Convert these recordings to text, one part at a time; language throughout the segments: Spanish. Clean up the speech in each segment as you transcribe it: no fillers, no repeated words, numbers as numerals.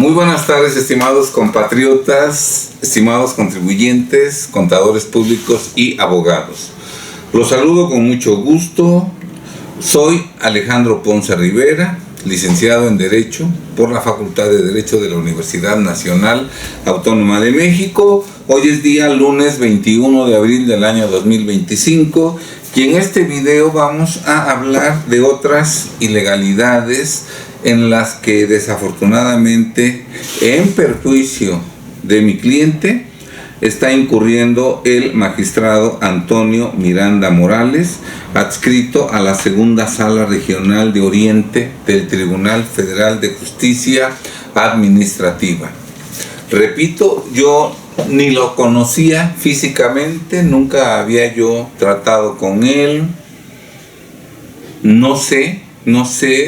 Muy buenas tardes, estimados compatriotas, estimados contribuyentes, contadores públicos y abogados. Los saludo con mucho gusto. Soy Alejandro Ponce Rivera, licenciado en Derecho por la Facultad de Derecho de la Universidad Nacional Autónoma de México. Hoy es día lunes 21 de abril del año 2025 y en este video vamos a hablar de otras ilegalidades en las que desafortunadamente, en perjuicio de mi cliente, está incurriendo el magistrado Antonio Miranda Morales, adscrito a la Segunda Sala Regional de Oriente del Tribunal Federal de Justicia Administrativa. Repito, yo ni lo conocía físicamente, nunca había yo tratado con él, no sé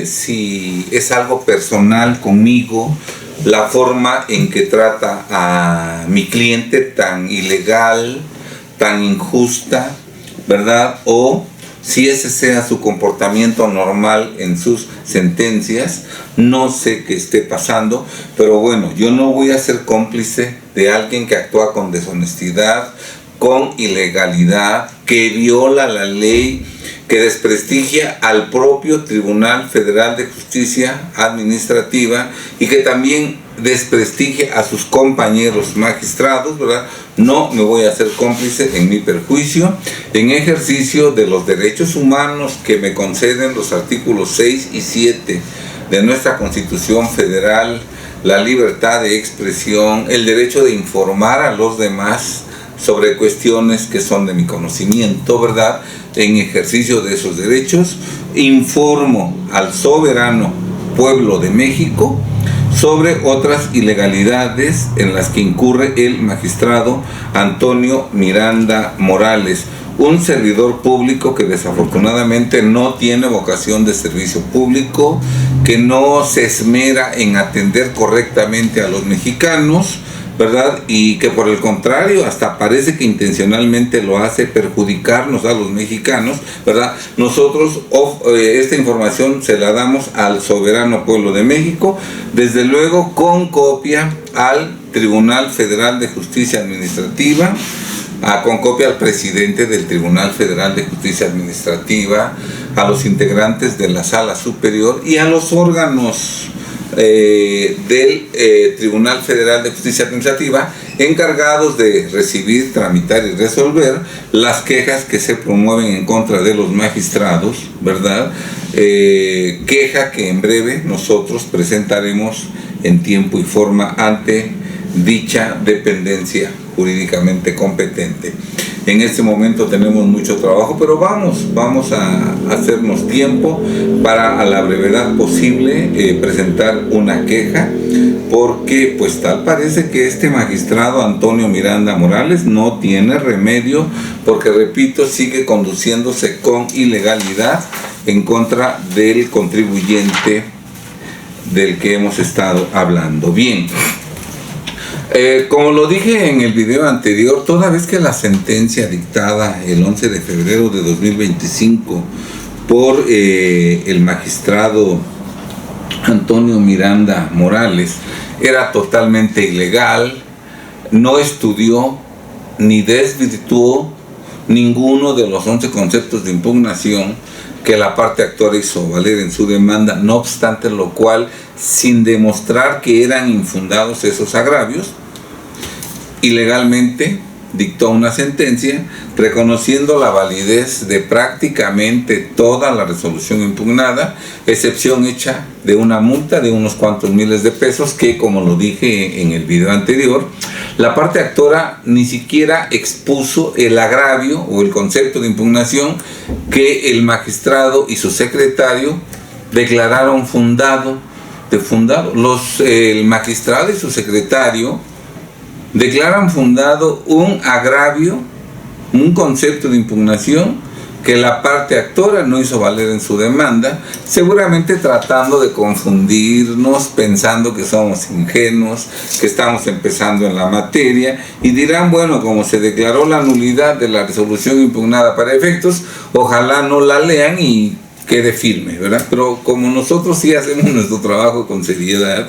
si es algo personal conmigo, la forma en que trata a mi cliente tan ilegal, tan injusta, ¿verdad? O si ese sea su comportamiento normal en sus sentencias, no sé qué esté pasando, pero bueno, yo no voy a ser cómplice de alguien que actúa con deshonestidad, con ilegalidad, que viola la ley, que desprestigia al propio Tribunal Federal de Justicia Administrativa y que también desprestigia a sus compañeros magistrados, ¿verdad? No me voy a hacer cómplice en mi perjuicio, en ejercicio de los derechos humanos que me conceden los artículos 6 y 7 de nuestra Constitución Federal, la libertad de expresión, el derecho de informar a los demás sobre cuestiones que son de mi conocimiento, ¿verdad? En ejercicio de esos derechos, informo al soberano pueblo de México sobre otras ilegalidades en las que incurre el magistrado Antonio Miranda Morales, un servidor público que desafortunadamente no tiene vocación de servicio público, que no se esmera en atender correctamente a los mexicanos, ¿verdad? Y que por el contrario hasta parece que intencionalmente lo hace, perjudicarnos a los mexicanos, ¿verdad? Nosotros esta información se la damos al soberano pueblo de México, desde luego con copia al Tribunal Federal de Justicia Administrativa, con copia al presidente del Tribunal Federal de Justicia Administrativa, a los integrantes de la Sala Superior y a los órganos del Tribunal Federal de Justicia Administrativa encargados de recibir, tramitar y resolver las quejas que se promueven en contra de los magistrados, ¿verdad? Queja que en breve nosotros presentaremos en tiempo y forma ante dicha dependencia jurídicamente competente. En este momento tenemos mucho trabajo, pero vamos a hacernos tiempo para a la brevedad posible presentar una queja, porque pues tal parece que este magistrado Antonio Miranda Morales no tiene remedio, porque repito, sigue conduciéndose con ilegalidad en contra del contribuyente del que hemos estado hablando. Bien. Como lo dije en el video anterior, toda vez que la sentencia dictada el 11 de febrero de 2025 por el magistrado Antonio Miranda Morales era totalmente ilegal, no estudió ni desvirtuó ninguno de los 11 conceptos de impugnación que la parte actora hizo valer en su demanda, no obstante lo cual, sin demostrar que eran infundados esos agravios, ilegalmente dictó una sentencia reconociendo la validez de prácticamente toda la resolución impugnada, excepción hecha de una multa de unos cuantos miles de pesos que, como lo dije en el video anterior, la parte actora ni siquiera expuso el agravio o el concepto de impugnación que el magistrado y su secretario declararon fundado. El magistrado y su secretario declaran fundado un agravio, un concepto de impugnación que la parte actora no hizo valer en su demanda, seguramente tratando de confundirnos, pensando que somos ingenuos, que estamos empezando en la materia, y dirán, bueno, como se declaró la nulidad de la resolución impugnada para efectos, ojalá no la lean y quede firme, ¿verdad? Pero como nosotros sí hacemos nuestro trabajo con seriedad,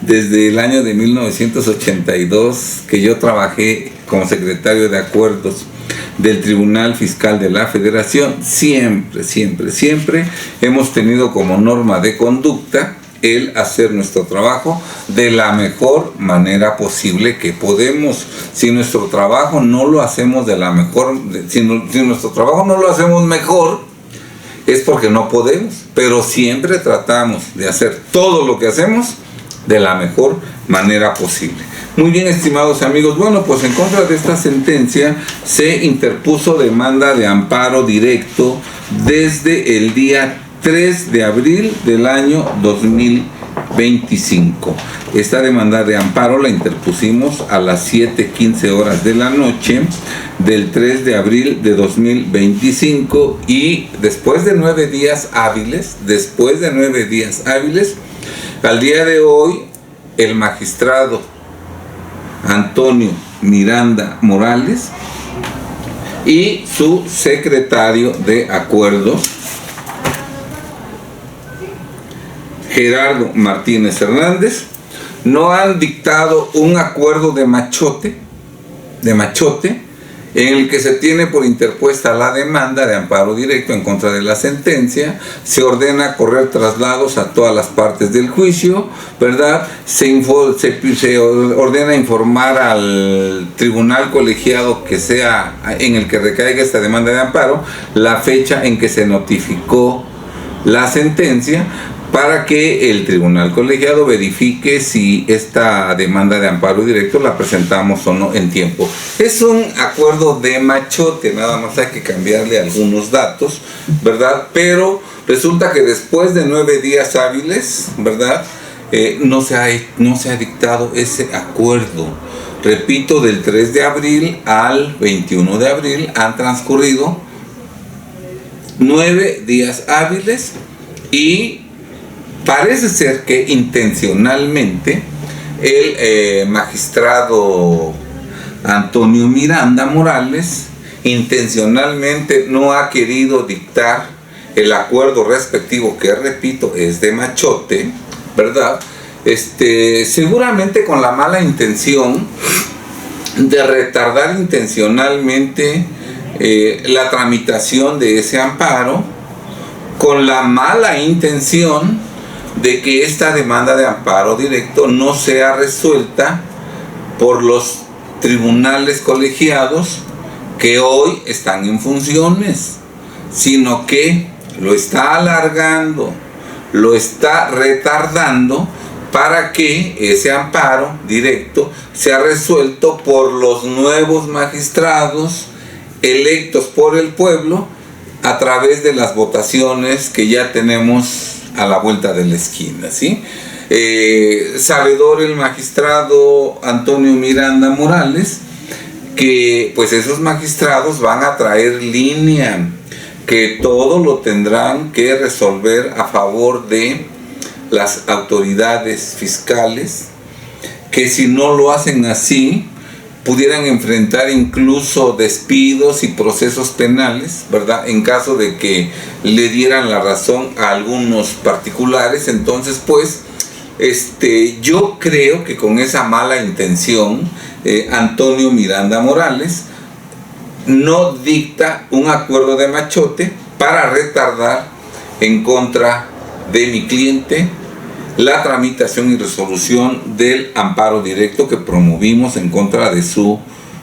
desde el año de 1982 que yo trabajé como secretario de acuerdos del Tribunal Fiscal de la Federación, siempre hemos tenido como norma de conducta el hacer nuestro trabajo de la mejor manera posible que podemos. Si nuestro trabajo no lo hacemos de la mejor, si nuestro trabajo no lo hacemos mejor, es porque no podemos, pero siempre tratamos de hacer todo lo que hacemos de la mejor manera posible. Muy bien, estimados amigos, bueno, pues en contra de esta sentencia se interpuso demanda de amparo directo desde el día 3 de abril del año 2025. Esta demanda de amparo la interpusimos a las 7:15 horas de la noche del 3 de abril de 2025 y después de 9 días hábiles, al día de hoy, el magistrado Antonio Miranda Morales y su secretario de acuerdos, Gerardo Martínez Hernández, no han dictado un acuerdo de machote en el que se tiene por interpuesta la demanda de amparo directo en contra de la sentencia. Se ordena correr traslados a todas las partes del juicio, ¿verdad? Se ordena informar al tribunal colegiado que sea en el que recaiga esta demanda de amparo la fecha en que se notificó la sentencia, para que el tribunal colegiado verifique si esta demanda de amparo directo la presentamos o no en tiempo. Es un acuerdo de machote, nada más hay que cambiarle algunos datos, ¿verdad? Pero resulta que después de 9 días hábiles, ¿verdad? No se ha dictado ese acuerdo. Repito, del 3 de abril al 21 de abril han transcurrido 9 días hábiles y parece ser que intencionalmente el magistrado Antonio Miranda Morales intencionalmente no ha querido dictar el acuerdo respectivo, que repito, es de machote, ¿verdad? Seguramente con la mala intención de retardar intencionalmente la tramitación de ese amparo, con la mala intención de que esta demanda de amparo directo no sea resuelta por los tribunales colegiados que hoy están en funciones, sino que lo está alargando, lo está retardando para que ese amparo directo sea resuelto por los nuevos magistrados electos por el pueblo a través de las votaciones que ya tenemos a la vuelta de la esquina, ¿sí? Sabedor el magistrado Antonio Miranda Morales que pues esos magistrados van a traer línea, que todo lo tendrán que resolver a favor de las autoridades fiscales, que si no lo hacen así pudieran enfrentar incluso despidos y procesos penales, ¿verdad? En caso de que le dieran la razón a algunos particulares. Entonces, pues, yo creo que con esa mala intención, Antonio Miranda Morales no dicta un acuerdo de machote para retardar en contra de mi cliente la tramitación y resolución del amparo directo que promovimos en contra de su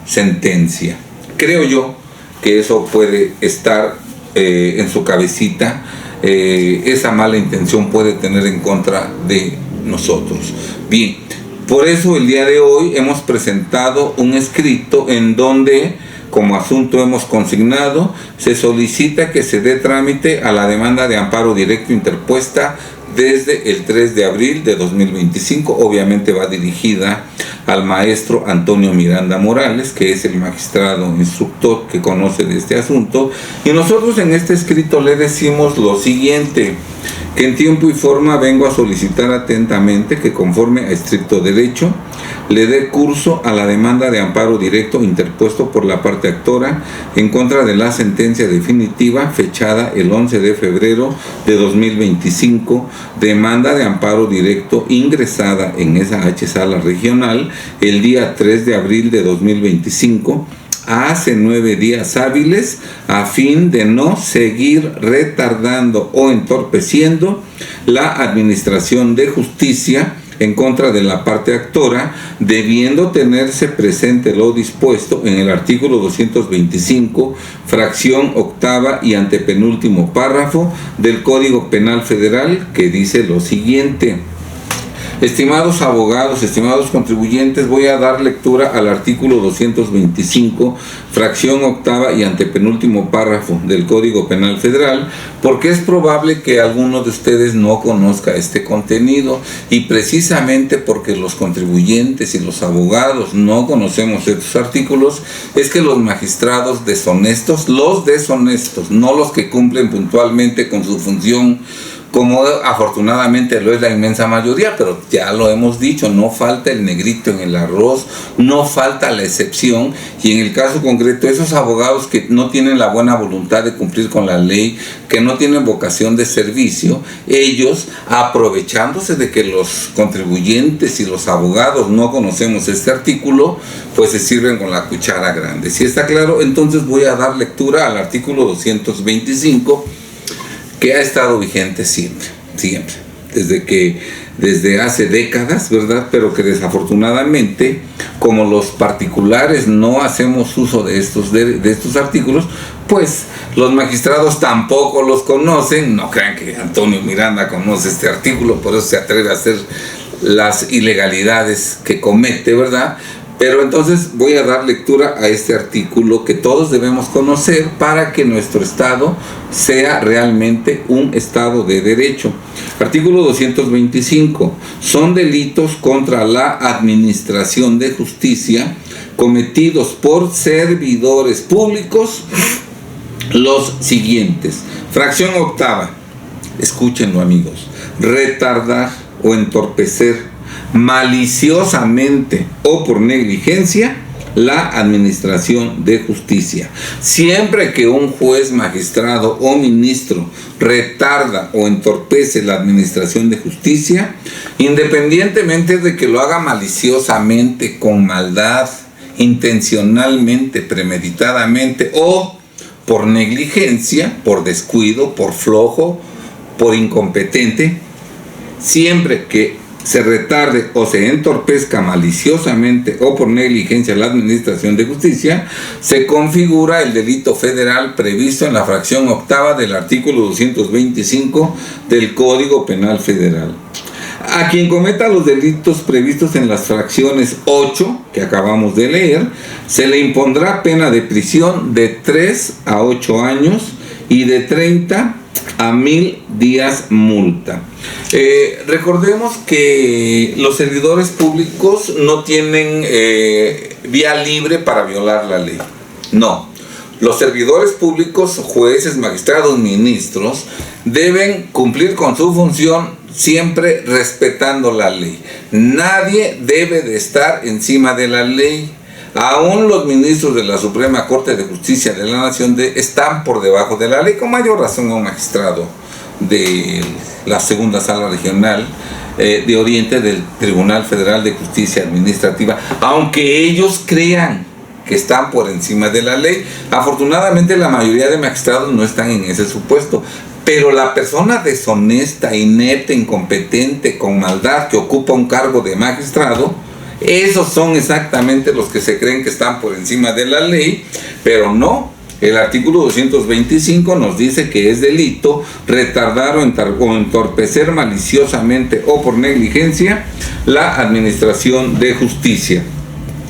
sentencia. Creo yo que eso puede estar en su cabecita, esa mala intención puede tener en contra de nosotros. Bien, por eso el día de hoy hemos presentado un escrito en donde, como asunto hemos consignado, se solicita que se dé trámite a la demanda de amparo directo interpuesta desde el 3 de abril de 2025. Obviamente va dirigida al maestro Antonio Miranda Morales, que es el magistrado instructor que conoce de este asunto. Y nosotros en este escrito le decimos lo siguiente: que en tiempo y forma vengo a solicitar atentamente que, conforme a estricto derecho, le dé curso a la demanda de amparo directo interpuesto por la parte actora en contra de la sentencia definitiva fechada el 11 de febrero de 2025, demanda de amparo directo ingresada en esa H Sala Regional el día 3 de abril de 2025, hace 9 días hábiles, a fin de no seguir retardando o entorpeciendo la administración de justicia en contra de la parte actora, debiendo tenerse presente lo dispuesto en el artículo 225, fracción octava y antepenúltimo párrafo del Código Penal Federal, que dice lo siguiente. Estimados abogados, estimados contribuyentes, voy a dar lectura al artículo 225, fracción octava y antepenúltimo párrafo del Código Penal Federal, porque es probable que alguno de ustedes no conozca este contenido, y precisamente porque los contribuyentes y los abogados no conocemos estos artículos, es que los magistrados deshonestos, no los que cumplen puntualmente con su función, como afortunadamente lo es la inmensa mayoría, pero ya lo hemos dicho, no falta el negrito en el arroz, no falta la excepción, y en el caso concreto esos abogados que no tienen la buena voluntad de cumplir con la ley, que no tienen vocación de servicio, ellos, aprovechándose de que los contribuyentes y los abogados no conocemos este artículo, pues se sirven con la cuchara grande. Si está claro, entonces voy a dar lectura al artículo 225, que ha estado vigente siempre, desde hace décadas, ¿verdad? Pero que desafortunadamente, como los particulares no hacemos uso de estos artículos, pues los magistrados tampoco los conocen. No crean que Antonio Miranda conoce este artículo, por eso se atreve a hacer las ilegalidades que comete, ¿verdad? Pero entonces voy a dar lectura a este artículo que todos debemos conocer para que nuestro Estado sea realmente un Estado de derecho. Artículo 225. Son delitos contra la administración de justicia cometidos por servidores públicos los siguientes. Fracción octava. Escúchenlo, amigos. Retardar o entorpecer maliciosamente o por negligencia la administración de justicia. Siempre que un juez, magistrado o ministro retarda o entorpece la administración de justicia, independientemente de que lo haga maliciosamente, con maldad, intencionalmente, premeditadamente o por negligencia, por descuido, por flojo, por incompetente, siempre que se retarde o se entorpezca maliciosamente o por negligencia la administración de justicia, se configura el delito federal previsto en la fracción octava del artículo 225 del Código Penal Federal. A quien cometa los delitos previstos en las fracciones 8, que acabamos de leer, se le impondrá pena de prisión de 3 a 8 años y de 30 a 1000 días multa. Recordemos que los servidores públicos no tienen vía libre para violar la ley. No. Los servidores públicos, jueces, magistrados, ministros, deben cumplir con su función siempre respetando la ley. Nadie debe de estar encima de la ley. Aún los ministros de la Suprema Corte de Justicia de la Nación están por debajo de la ley, con mayor razón un magistrado de la Segunda Sala Regional de Oriente del Tribunal Federal de Justicia Administrativa, aunque ellos crean que están por encima de la ley. Afortunadamente la mayoría de magistrados no están en ese supuesto, pero la persona deshonesta, inepta, incompetente, con maldad, que ocupa un cargo de magistrado, esos son exactamente los que se creen que están por encima de la ley, pero no. El artículo 225 nos dice que es delito retardar o entorpecer maliciosamente o por negligencia la administración de justicia.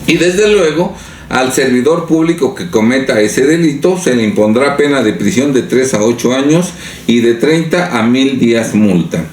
Y desde luego, al servidor público que cometa ese delito se le impondrá pena de prisión de 3 a 8 años y de 30 a 1000 días multa.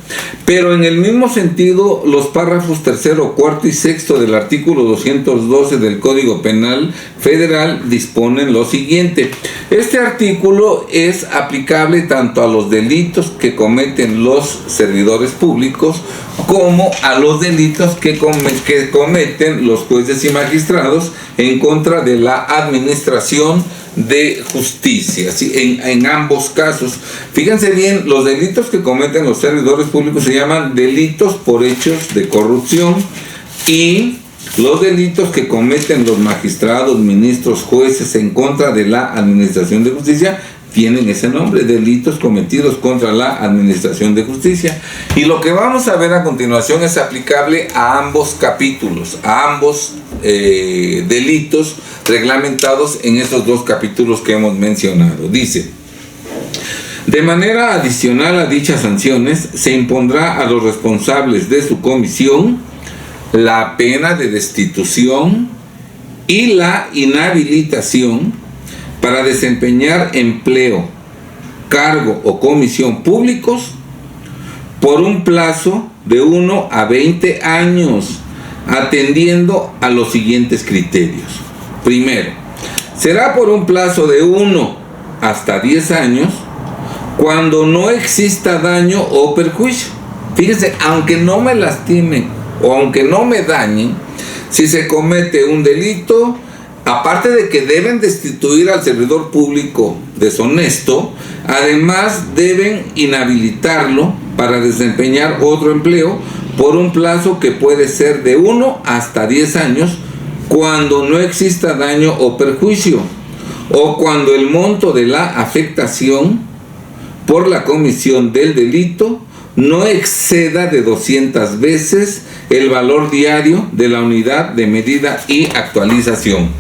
Pero en el mismo sentido, los párrafos tercero, cuarto y sexto del artículo 212 del Código Penal Federal disponen lo siguiente. Este artículo es aplicable tanto a los delitos que cometen los servidores públicos como a los delitos que cometen los jueces y magistrados en contra de la administración de justicia, ¿sí? En ambos casos. Fíjense bien, los delitos que cometen los servidores públicos se llaman delitos por hechos de corrupción, y los delitos que cometen los magistrados, ministros, jueces en contra de la administración de justicia tienen ese nombre, delitos cometidos contra la administración de justicia. Y lo que vamos a ver a continuación es aplicable a ambos capítulos, a ambos delitos reglamentados en estos dos capítulos que hemos mencionado. Dice: de manera adicional a dichas sanciones, se impondrá a los responsables de su comisión la pena de destitución y la inhabilitación para desempeñar empleo, cargo o comisión públicos por un plazo de 1 a 20 años, atendiendo a los siguientes criterios. Primero, será por un plazo de 1 hasta 10 años cuando no exista daño o perjuicio. Fíjense, aunque no me lastimen o aunque no me dañen, si se comete un delito, aparte de que deben destituir al servidor público deshonesto, además deben inhabilitarlo para desempeñar otro empleo por un plazo que puede ser de 1 hasta 10 años cuando no exista daño o perjuicio, o cuando el monto de la afectación por la comisión del delito no exceda de 200 veces el valor diario de la unidad de medida y actualización.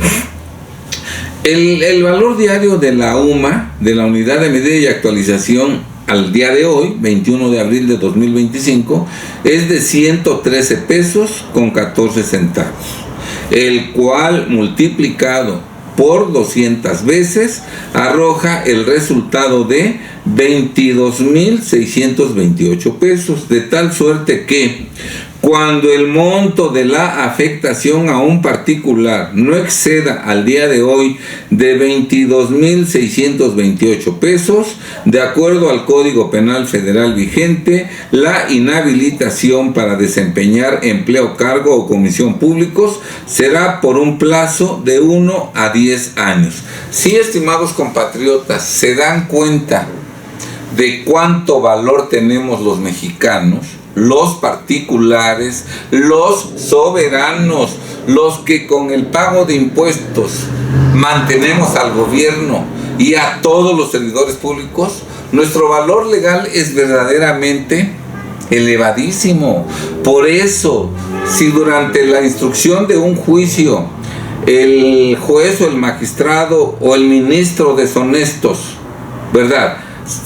El valor diario de la UMA, de la unidad de medida y actualización, al día de hoy, 21 de abril de 2025, es de 113 pesos con 14 centavos, el cual multiplicado por 200 veces arroja el resultado de 22.628 pesos, de tal suerte que cuando el monto de la afectación a un particular no exceda al día de hoy de 22.628 pesos, de acuerdo al Código Penal Federal vigente, la inhabilitación para desempeñar empleo, cargo o comisión públicos será por un plazo de 1 a 10 años. Sí, estimados compatriotas, se dan cuenta de cuánto valor tenemos los mexicanos, los particulares, los soberanos, los que con el pago de impuestos mantenemos al gobierno y a todos los servidores públicos. Nuestro valor legal es verdaderamente elevadísimo. Por eso, si durante la instrucción de un juicio el juez o el magistrado o el ministro deshonestos, ¿verdad?,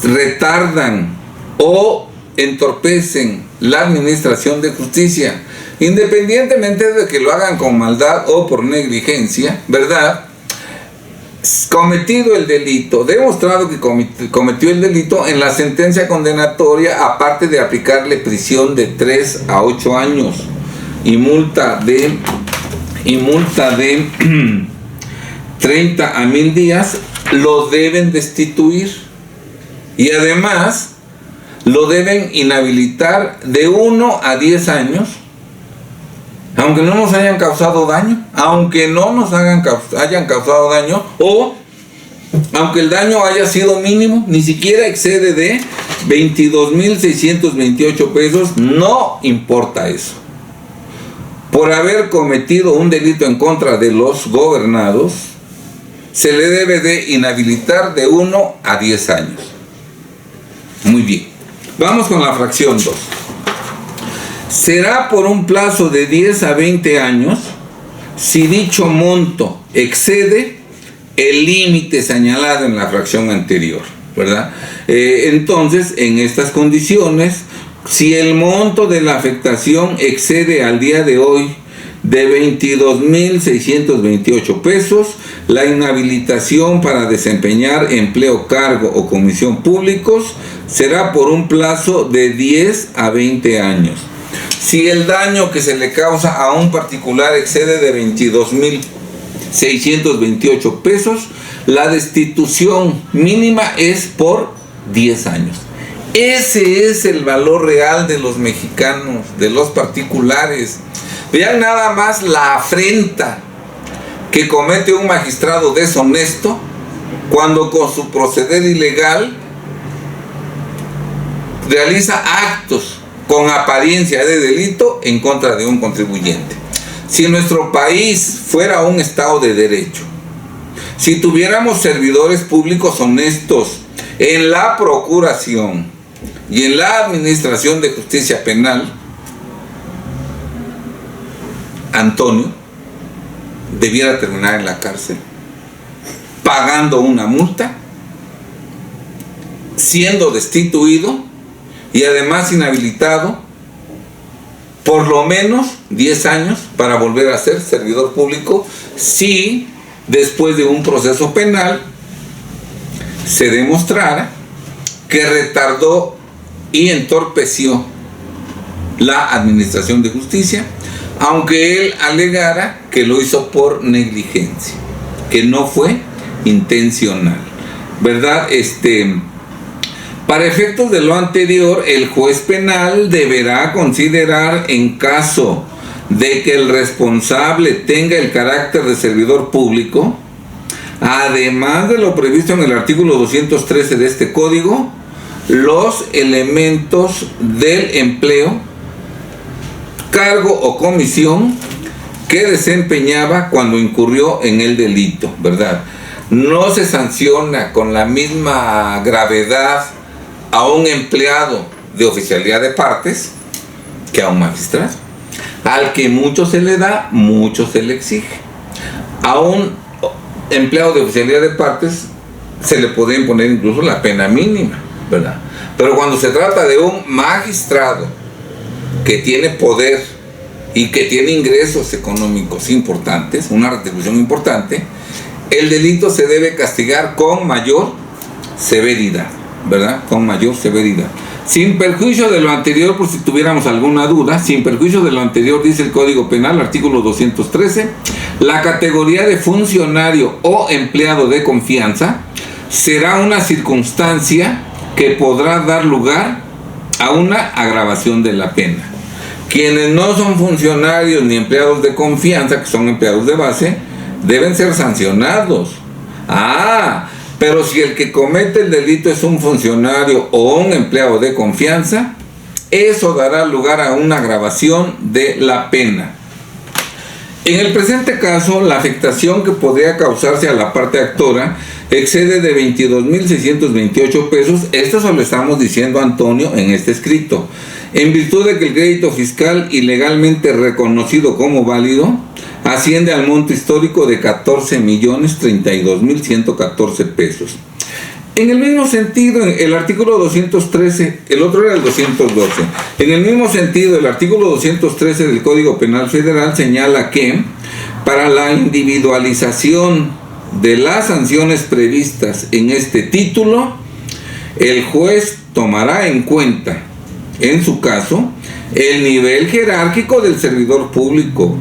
retardan o entorpecen la administración de justicia, independientemente de que lo hagan con maldad o por negligencia, ¿verdad?, cometido el delito, demostrado que cometió el delito, en la sentencia condenatoria, aparte de aplicarle prisión de 3 a 8 años y multa de 30 a 1000 días, lo deben destituir y además lo deben inhabilitar de 1 a 10 años, aunque no nos hayan causado daño, hayan causado daño, o aunque el daño haya sido mínimo, ni siquiera excede de 22.628 pesos, no importa eso. Por haber cometido un delito en contra de los gobernados, se le debe de inhabilitar de 1 a 10 años. Muy bien. Vamos con la fracción 2. Será por un plazo de 10 a 20 años si dicho monto excede el límite señalado en la fracción anterior, ¿verdad? Entonces, en estas condiciones, si el monto de la afectación excede al día de hoy de 22.628 pesos, la inhabilitación para desempeñar empleo, cargo o comisión públicos será por un plazo de 10 a 20 años. Si el daño que se le causa a un particular excede de 22.628 pesos, la destitución mínima es por 10 años. Ese es el valor real de los mexicanos, de los particulares. Vean nada más la afrenta que comete un magistrado deshonesto cuando con su proceder ilegal realiza actos con apariencia de delito en contra de un contribuyente. Si nuestro país fuera un Estado de Derecho, si tuviéramos servidores públicos honestos en la procuración y en la administración de justicia penal, Antonio debiera terminar en la cárcel, pagando una multa, siendo destituido y además inhabilitado por lo menos 10 años para volver a ser servidor público si después de un proceso penal se demostrara que retardó y entorpeció la administración de justicia, aunque él alegara que lo hizo por negligencia, que no fue intencional, ¿verdad? Para efectos de lo anterior, el juez penal deberá considerar, en caso de que el responsable tenga el carácter de servidor público, además de lo previsto en el artículo 213 de este código, los elementos del empleo, cargo o comisión que desempeñaba cuando incurrió en el delito, ¿verdad? No se sanciona con la misma gravedad a un empleado de oficialía de partes que a un magistrado. Al que mucho se le da, mucho se le exige. A un empleado de oficialía de partes se le puede imponer incluso la pena mínima, ¿verdad? Pero cuando se trata de un magistrado que tiene poder y que tiene ingresos económicos importantes, una retribución importante, el delito se debe castigar con mayor severidad, ¿verdad? Con mayor severidad. Sin perjuicio de lo anterior, por si tuviéramos alguna duda, sin perjuicio de lo anterior, dice el Código Penal, artículo 213, la categoría de funcionario o empleado de confianza será una circunstancia que podrá dar lugar a una agravación de la pena. Quienes no son funcionarios ni empleados de confianza, que son empleados de base, deben ser sancionados. Pero si el que comete el delito es un funcionario o un empleado de confianza, eso dará lugar a una agravación de la pena. En el presente caso, la afectación que podría causarse a la parte actora excede de 22.628 pesos. Esto se lo estamos diciendo a Antonio en este escrito, en virtud de que el crédito fiscal ilegalmente reconocido como válido asciende al monto histórico de 14.032.114 pesos. En el mismo sentido, el artículo 213, el otro era el 212. En el mismo sentido, el artículo 213 del Código Penal Federal señala que para la individualización de las sanciones previstas en este título, el juez tomará en cuenta, en su caso, el nivel jerárquico del servidor público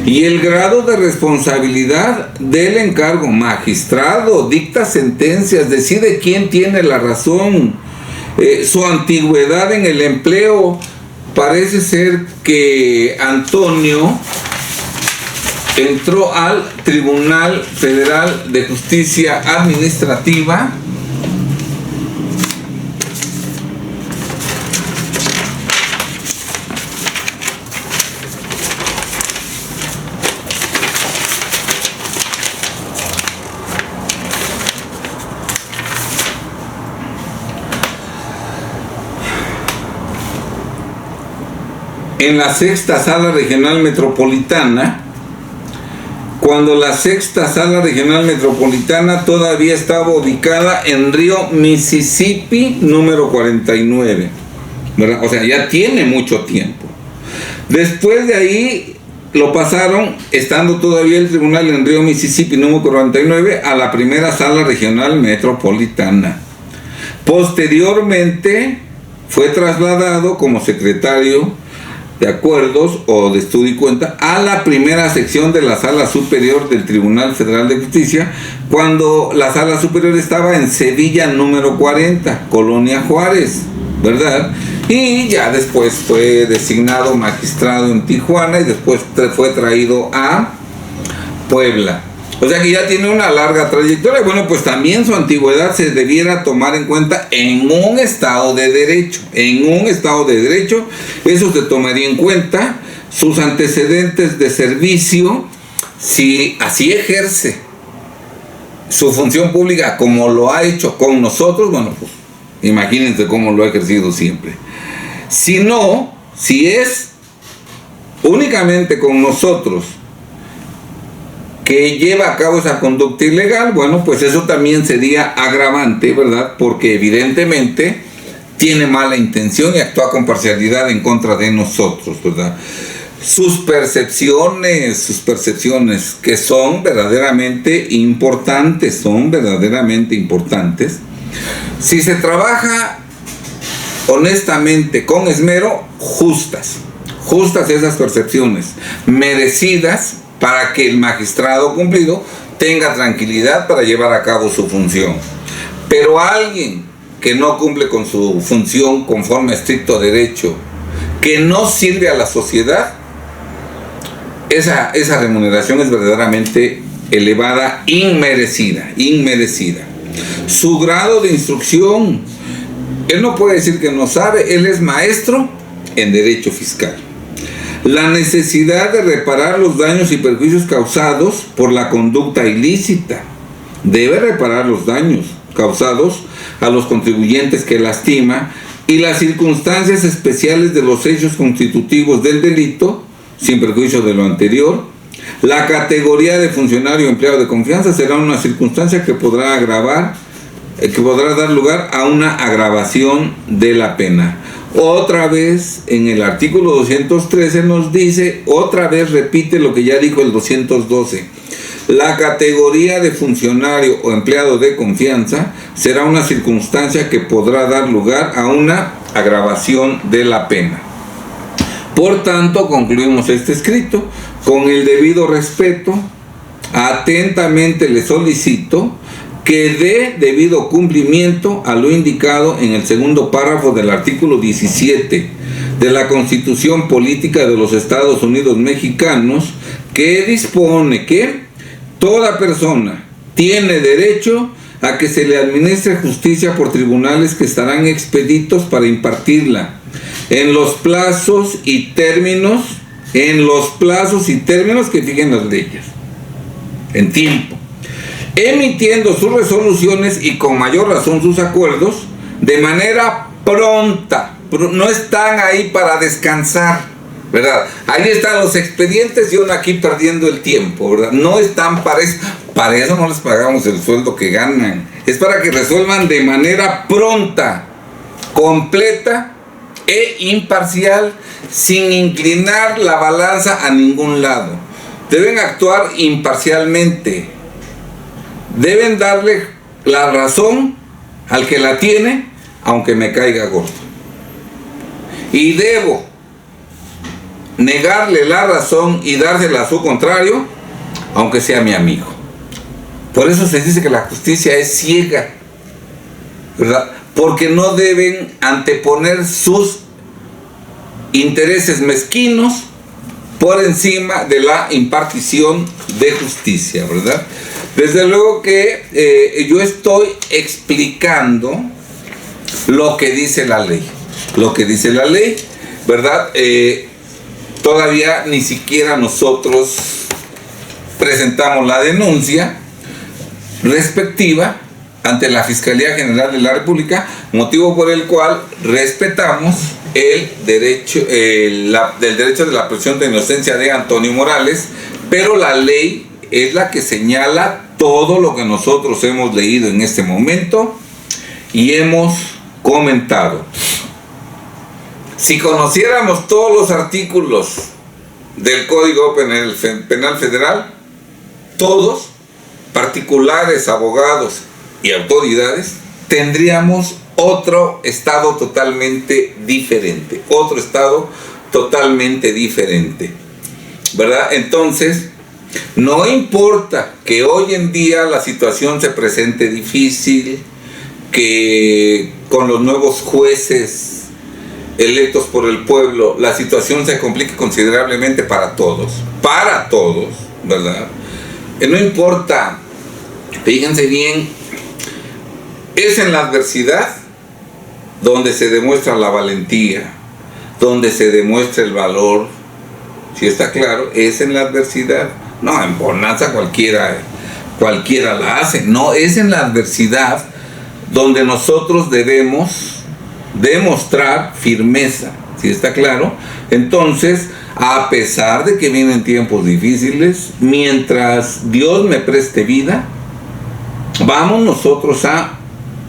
y el grado de responsabilidad del encargo. Magistrado, dicta sentencias, decide quién tiene la razón, su antigüedad en el empleo. Parece ser que Antonio entró al Tribunal Federal de Justicia Administrativa en la Sexta Sala Regional Metropolitana, cuando la Sexta Sala Regional Metropolitana todavía estaba ubicada en Río Mississippi número 49, ¿verdad? O sea, ya tiene mucho tiempo. Después de ahí lo pasaron, estando todavía el tribunal en Río Mississippi número 49, a la primera sala regional metropolitana. Posteriormente fue trasladado como secretario de acuerdos o de estudio y cuenta a la primera sección de la sala superior del Tribunal Federal de Justicia, cuando la sala superior estaba en Sevilla número 40, Colonia Juárez, ¿verdad? Y ya después fue designado magistrado en Tijuana y después fue traído a Puebla. O sea que ya tiene una larga trayectoria. Bueno, pues también su antigüedad se debiera tomar en cuenta en un Estado de Derecho. En un Estado de Derecho, eso se tomaría en cuenta, sus antecedentes de servicio, si así ejerce su función pública como lo ha hecho con nosotros, bueno, pues imagínense cómo lo ha ejercido siempre. Si no, si es únicamente con nosotros que lleva a cabo esa conducta ilegal, bueno, pues eso también sería agravante, ¿verdad? Porque evidentemente tiene mala intención y actúa con parcialidad en contra de nosotros, ¿verdad? Sus percepciones que son verdaderamente importantes, Si se trabaja honestamente, con esmero, justas esas percepciones, merecidas, para que el magistrado cumplido tenga tranquilidad para llevar a cabo su función. Pero alguien que no cumple con su función conforme a estricto derecho, que no sirve a la sociedad, esa remuneración es verdaderamente elevada, inmerecida. Su grado de instrucción, él no puede decir que no sabe, él es maestro en derecho fiscal. La necesidad de reparar los daños y perjuicios causados por la conducta ilícita. Debe reparar los daños causados a los contribuyentes que lastima y las circunstancias especiales de los hechos constitutivos del delito, sin perjuicio de lo anterior. La categoría de funcionario o empleado de confianza será una circunstancia que podrá dar lugar a una agravación de la pena. Otra vez, en el artículo 213 nos dice, otra vez repite lo que ya dijo el 212. La categoría de funcionario o empleado de confianza será una circunstancia que podrá dar lugar a una agravación de la pena. Por tanto, concluimos este escrito. Con el debido respeto, atentamente le solicito que dé debido cumplimiento a lo indicado en el segundo párrafo del artículo 17 de la Constitución Política de los Estados Unidos Mexicanos, que dispone que toda persona tiene derecho a que se le administre justicia por tribunales que estarán expeditos para impartirla en los plazos y términos que fijen las leyes, en tiempo, emitiendo sus resoluciones y con mayor razón sus acuerdos de manera pronta. No están ahí para descansar, ¿verdad? Ahí están los expedientes y uno aquí perdiendo el tiempo, ¿verdad? No están para eso. Para eso no les pagamos el sueldo que ganan. Es para que resuelvan de manera pronta, completa e imparcial, sin inclinar la balanza a ningún lado. Deben actuar imparcialmente. Deben darle la razón al que la tiene, aunque me caiga gordo. Y debo negarle la razón y dársela a su contrario, aunque sea mi amigo. Por eso se dice que la justicia es ciega, ¿verdad? Porque no deben anteponer sus intereses mezquinos por encima de la impartición de justicia, ¿verdad? Desde luego que yo estoy explicando lo que dice la ley. ¿Verdad? Todavía ni siquiera nosotros presentamos la denuncia respectiva ante la Fiscalía General de la República, motivo por el cual respetamos el derecho, del derecho de la presunción de inocencia de Antonio Morales, pero la ley es la que señala todo lo que nosotros hemos leído en este momento y hemos comentado. Si conociéramos todos los artículos del Código Penal Federal, todos, particulares, abogados y autoridades, tendríamos otro estado totalmente diferente, ¿verdad? Entonces, no importa que hoy en día la situación se presente difícil, que con los nuevos jueces electos por el pueblo la situación se complique considerablemente para todos, ¿verdad? No importa, fíjense bien, es en la adversidad donde se demuestra la valentía, donde se demuestra el valor. Si está claro, es en la adversidad. No, en bonanza cualquiera la hace. No, es en la adversidad donde nosotros debemos demostrar firmeza. Si está claro, entonces, a pesar de que vienen tiempos difíciles, mientras Dios me preste vida, vamos nosotros a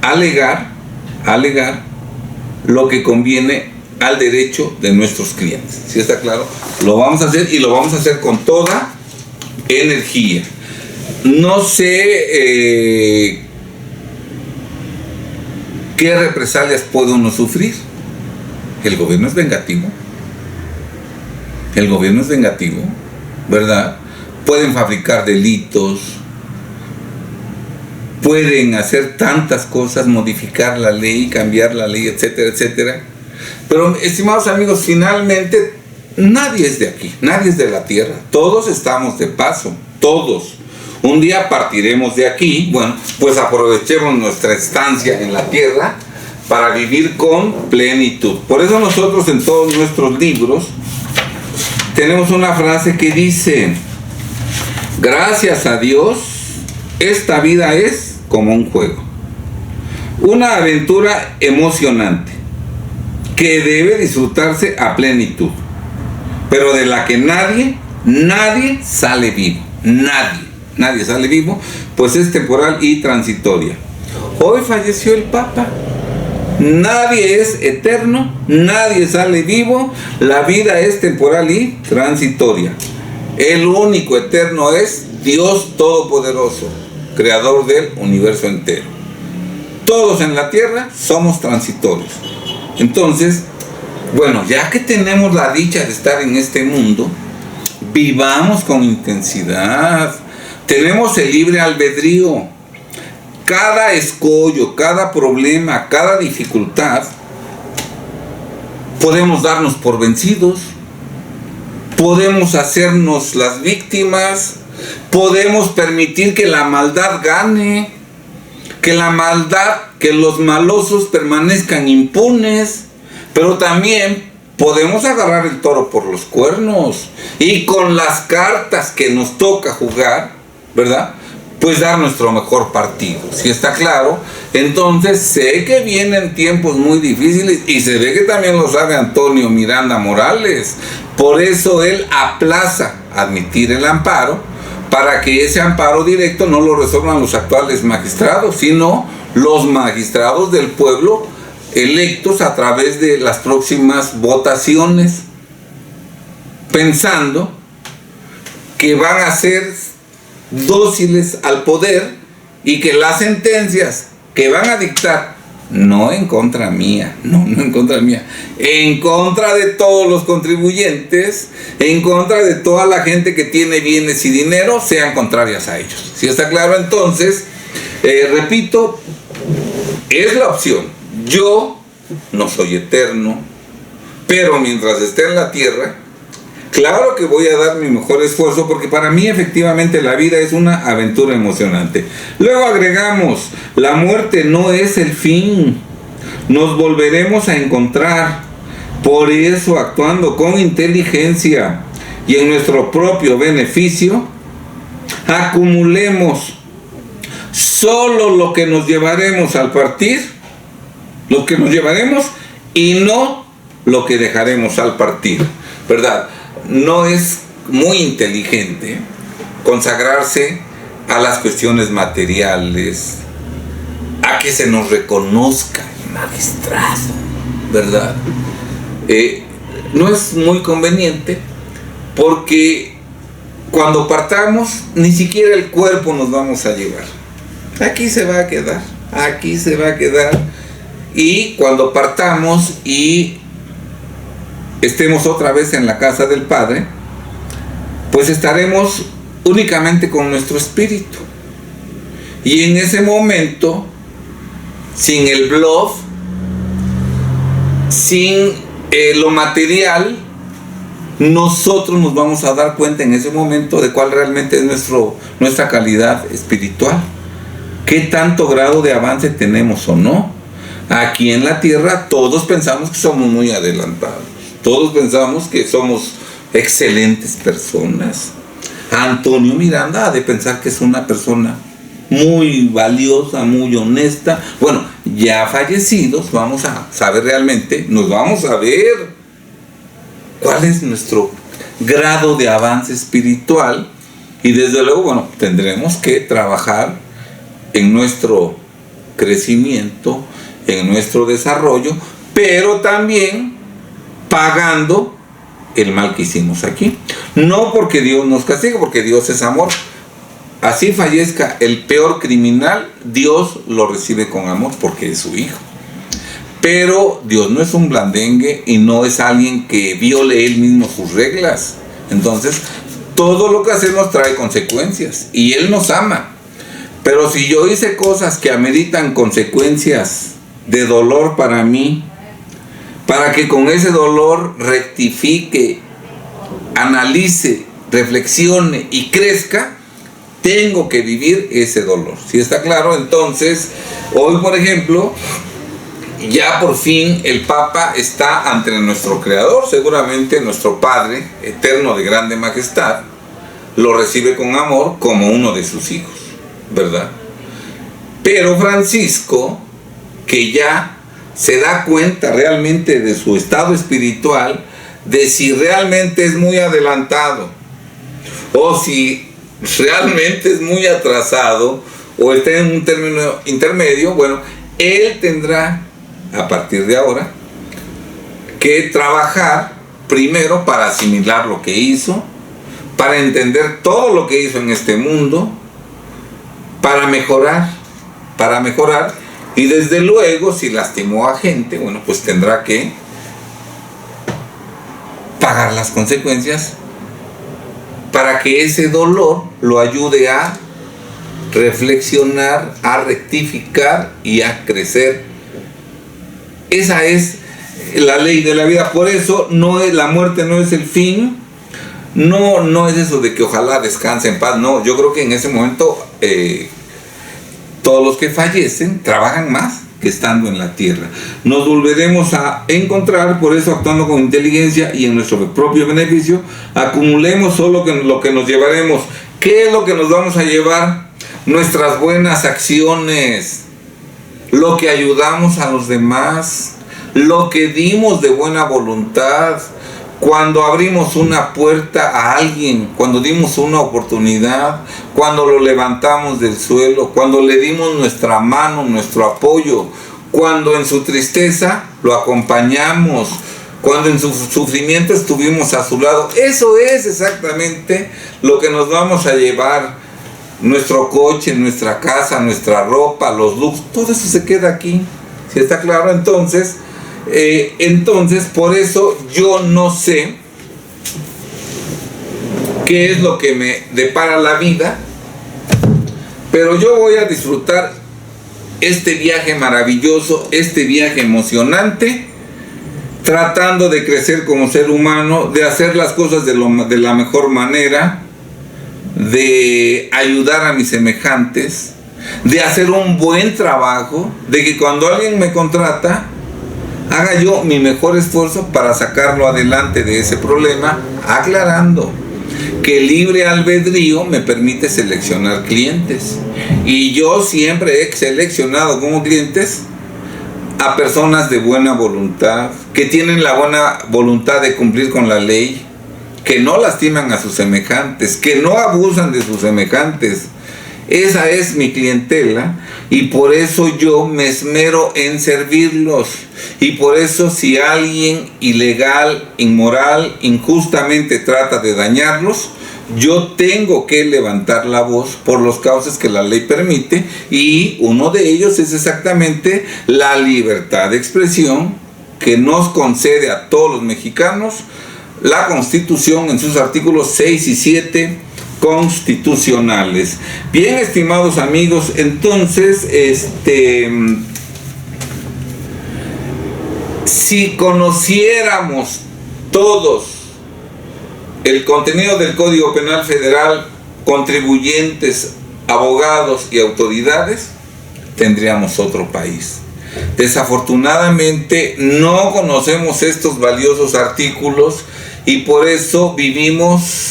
alegar lo que conviene al derecho de nuestros clientes. ¿Sí está claro? Lo vamos a hacer, y lo vamos a hacer con toda energía. No sé qué represalias puede uno sufrir. El gobierno es vengativo, ¿verdad? Pueden fabricar delitos, pueden hacer tantas cosas, modificar la ley, cambiar la ley, etcétera, etcétera. Pero, estimados amigos, finalmente nadie es de aquí, nadie es de la tierra. Todos estamos de paso, todos. Un día partiremos de aquí. Bueno, pues aprovechemos nuestra estancia en la tierra para vivir con plenitud. Por eso nosotros en todos nuestros libros tenemos una frase que dice: gracias a Dios, esta vida es como un juego, una aventura emocionante que debe disfrutarse a plenitud, pero de la que nadie sale vivo. Nadie sale vivo, pues es temporal y transitoria. Hoy falleció el Papa. Nadie es eterno, nadie sale vivo. La vida es temporal y transitoria. El único eterno es Dios Todopoderoso, creador del universo entero. Todos en la tierra somos transitorios. Entonces, bueno, ya que tenemos la dicha de estar en este mundo, vivamos con intensidad. Tenemos el libre albedrío. Cada escollo, cada problema, cada dificultad, podemos darnos por vencidos, podemos hacernos las víctimas, podemos permitir que la maldad gane, que los malosos permanezcan impunes, pero también podemos agarrar el toro por los cuernos y con las cartas que nos toca jugar, ¿verdad?, pues dar nuestro mejor partido. Si está claro, entonces sé que vienen tiempos muy difíciles y se ve que también lo sabe Antonio Miranda Morales. Por eso él aplaza admitir el amparo, para que ese amparo directo no lo resuelvan los actuales magistrados, sino los magistrados del pueblo electos a través de las próximas votaciones, pensando que van a ser dóciles al poder y que las sentencias que van a dictar, no en contra mía, en contra de todos los contribuyentes, en contra de toda la gente que tiene bienes y dinero, sean contrarias a ellos. ¿Sí está claro? Entonces, repito, es la opción. Yo no soy eterno, pero mientras esté en la tierra, claro que voy a dar mi mejor esfuerzo, porque para mí efectivamente la vida es una aventura emocionante. Luego agregamos: la muerte no es el fin, nos volveremos a encontrar. Por eso, actuando con inteligencia y en nuestro propio beneficio, acumulemos solo lo que nos llevaremos al partir, y no lo que dejaremos al partir, ¿verdad? No es muy inteligente consagrarse a las cuestiones materiales, a que se nos reconozca el magistrado, ¿verdad? No es muy conveniente porque cuando partamos ni siquiera el cuerpo nos vamos a llevar. Aquí se va a quedar, aquí se va a quedar. Y cuando partamos y estemos otra vez en la casa del Padre, pues estaremos únicamente con nuestro espíritu. Y en ese momento, sin el bluff, sin lo material, nosotros nos vamos a dar cuenta en ese momento de cuál realmente es nuestra calidad espiritual. ¿Qué tanto grado de avance tenemos o no? Aquí en la tierra todos pensamos que somos muy adelantados. Todos pensamos que somos excelentes personas. Antonio Miranda ha de pensar que es una persona muy valiosa, muy honesta. Bueno, ya fallecidos vamos a saber realmente, nos vamos a ver cuál es nuestro grado de avance espiritual, y desde luego, bueno, tendremos que trabajar en nuestro crecimiento, en nuestro desarrollo, pero también pagando el mal que hicimos aquí. No porque Dios nos castigue, porque Dios es amor. Así fallezca el peor criminal, Dios lo recibe con amor porque es su hijo. Pero Dios no es un blandengue y no es alguien que viole él mismo sus reglas. Entonces, todo lo que hacemos trae consecuencias y Él nos ama. Pero si yo hice cosas que ameritan consecuencias de dolor para mí, para que con ese dolor rectifique, analice, reflexione y crezca, tengo que vivir ese dolor. ¿Sí está claro? Entonces, hoy, por ejemplo, ya por fin el Papa está ante nuestro Creador, seguramente nuestro Padre eterno de grande majestad, lo recibe con amor como uno de sus hijos, ¿verdad? Pero Francisco, que ya se da cuenta realmente de su estado espiritual, de si realmente es muy adelantado o si realmente es muy atrasado o está en un término intermedio, bueno, él tendrá a partir de ahora que trabajar primero para asimilar lo que hizo, para entender todo lo que hizo en este mundo, para mejorar, y desde luego si lastimó a gente, bueno, pues tendrá que pagar las consecuencias para que ese dolor lo ayude a reflexionar, a rectificar y a crecer. Esa es la ley de la vida. Por eso la muerte no es el fin. No es eso de que ojalá descanse en paz. No, yo creo que en ese momento todos los que fallecen trabajan más que estando en la tierra. Nos volveremos a encontrar, por eso actuando con inteligencia y en nuestro propio beneficio, acumulemos solo lo que nos llevaremos. ¿Qué es lo que nos vamos a llevar? Nuestras buenas acciones, lo que ayudamos a los demás, lo que dimos de buena voluntad, cuando abrimos una puerta a alguien, cuando dimos una oportunidad, cuando lo levantamos del suelo, cuando le dimos nuestra mano, nuestro apoyo, cuando en su tristeza lo acompañamos, cuando en su sufrimiento estuvimos a su lado. Eso es exactamente lo que nos vamos a llevar. Nuestro coche, nuestra casa, nuestra ropa, los looks, todo eso se queda aquí. ¿Sí está claro? Entonces, por eso yo no sé qué es lo que me depara la vida, pero yo voy a disfrutar este viaje maravilloso, este viaje emocionante, tratando de crecer como ser humano, de hacer las cosas de la mejor manera, de ayudar a mis semejantes, de hacer un buen trabajo, de que cuando alguien me contrata, haga yo mi mejor esfuerzo para sacarlo adelante de ese problema, aclarando que el libre albedrío me permite seleccionar clientes. Y yo siempre he seleccionado como clientes a personas de buena voluntad, que tienen la buena voluntad de cumplir con la ley, que no lastiman a sus semejantes, que no abusan de sus semejantes. Esa es mi clientela y por eso yo me esmero en servirlos. Y por eso si alguien ilegal, inmoral, injustamente trata de dañarlos, yo tengo que levantar la voz por los cauces que la ley permite, y uno de ellos es exactamente la libertad de expresión que nos concede a todos los mexicanos la Constitución en sus artículos 6 y 7 constitucionales. Bien, estimados amigos, entonces, si conociéramos todos el contenido del Código Penal Federal, contribuyentes, abogados y autoridades, tendríamos otro país. Desafortunadamente no conocemos estos valiosos artículos y por eso vivimos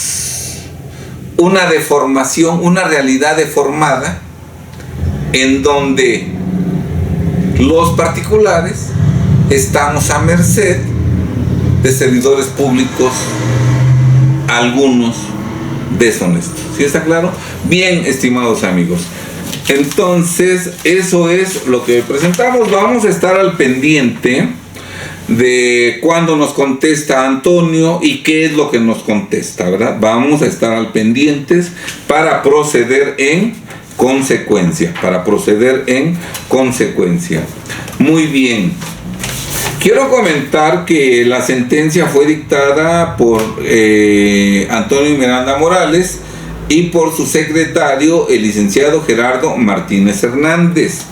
una deformación, una realidad deformada, en donde los particulares estamos a merced de servidores públicos, algunos deshonestos. ¿Sí está claro? Bien, estimados amigos. Entonces, eso es lo que presentamos. Vamos a estar al pendiente de cuándo nos contesta Antonio y qué es lo que nos contesta, ¿verdad? Vamos a estar al pendientes para proceder en consecuencia. Muy bien. Quiero comentar que la sentencia fue dictada por Antonio Miranda Morales y por su secretario, el licenciado Gerardo Martínez Hernández.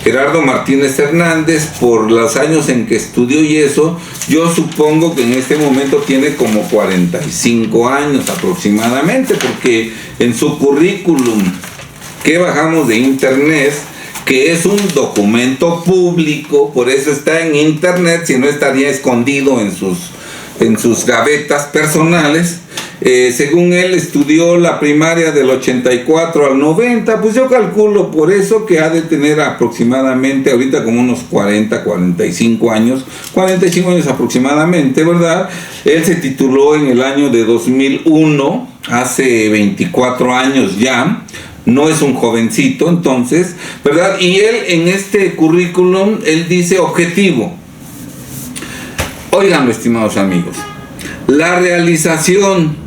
Gerardo Martínez Hernández, por los años en que estudió y eso, yo supongo que en este momento tiene como 45 años aproximadamente, porque en su currículum que bajamos de internet, que es un documento público, por eso está en internet, si no estaría escondido en sus gavetas personales. Según él, estudió la primaria del 84 al 90, pues yo calculo por eso que ha de tener aproximadamente ahorita como unos 45 años aproximadamente, ¿verdad? Él se tituló en el año de 2001, hace 24 años ya. No es un jovencito, entonces, ¿verdad? Y él en este currículum, él dice objetivo. Óiganlo, estimados amigos. La realización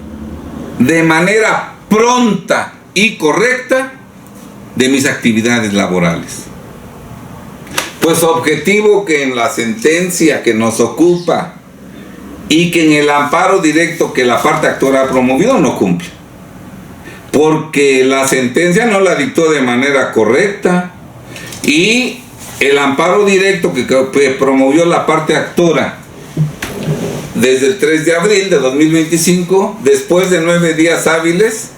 de manera pronta y correcta de mis actividades laborales. Pues objetivo que en la sentencia que nos ocupa y que en el amparo directo que la parte actora ha promovido no cumple. Porque la sentencia no la dictó de manera correcta y el amparo directo que promovió la parte actora desde el 3 de abril de 2025, después de 9 días hábiles,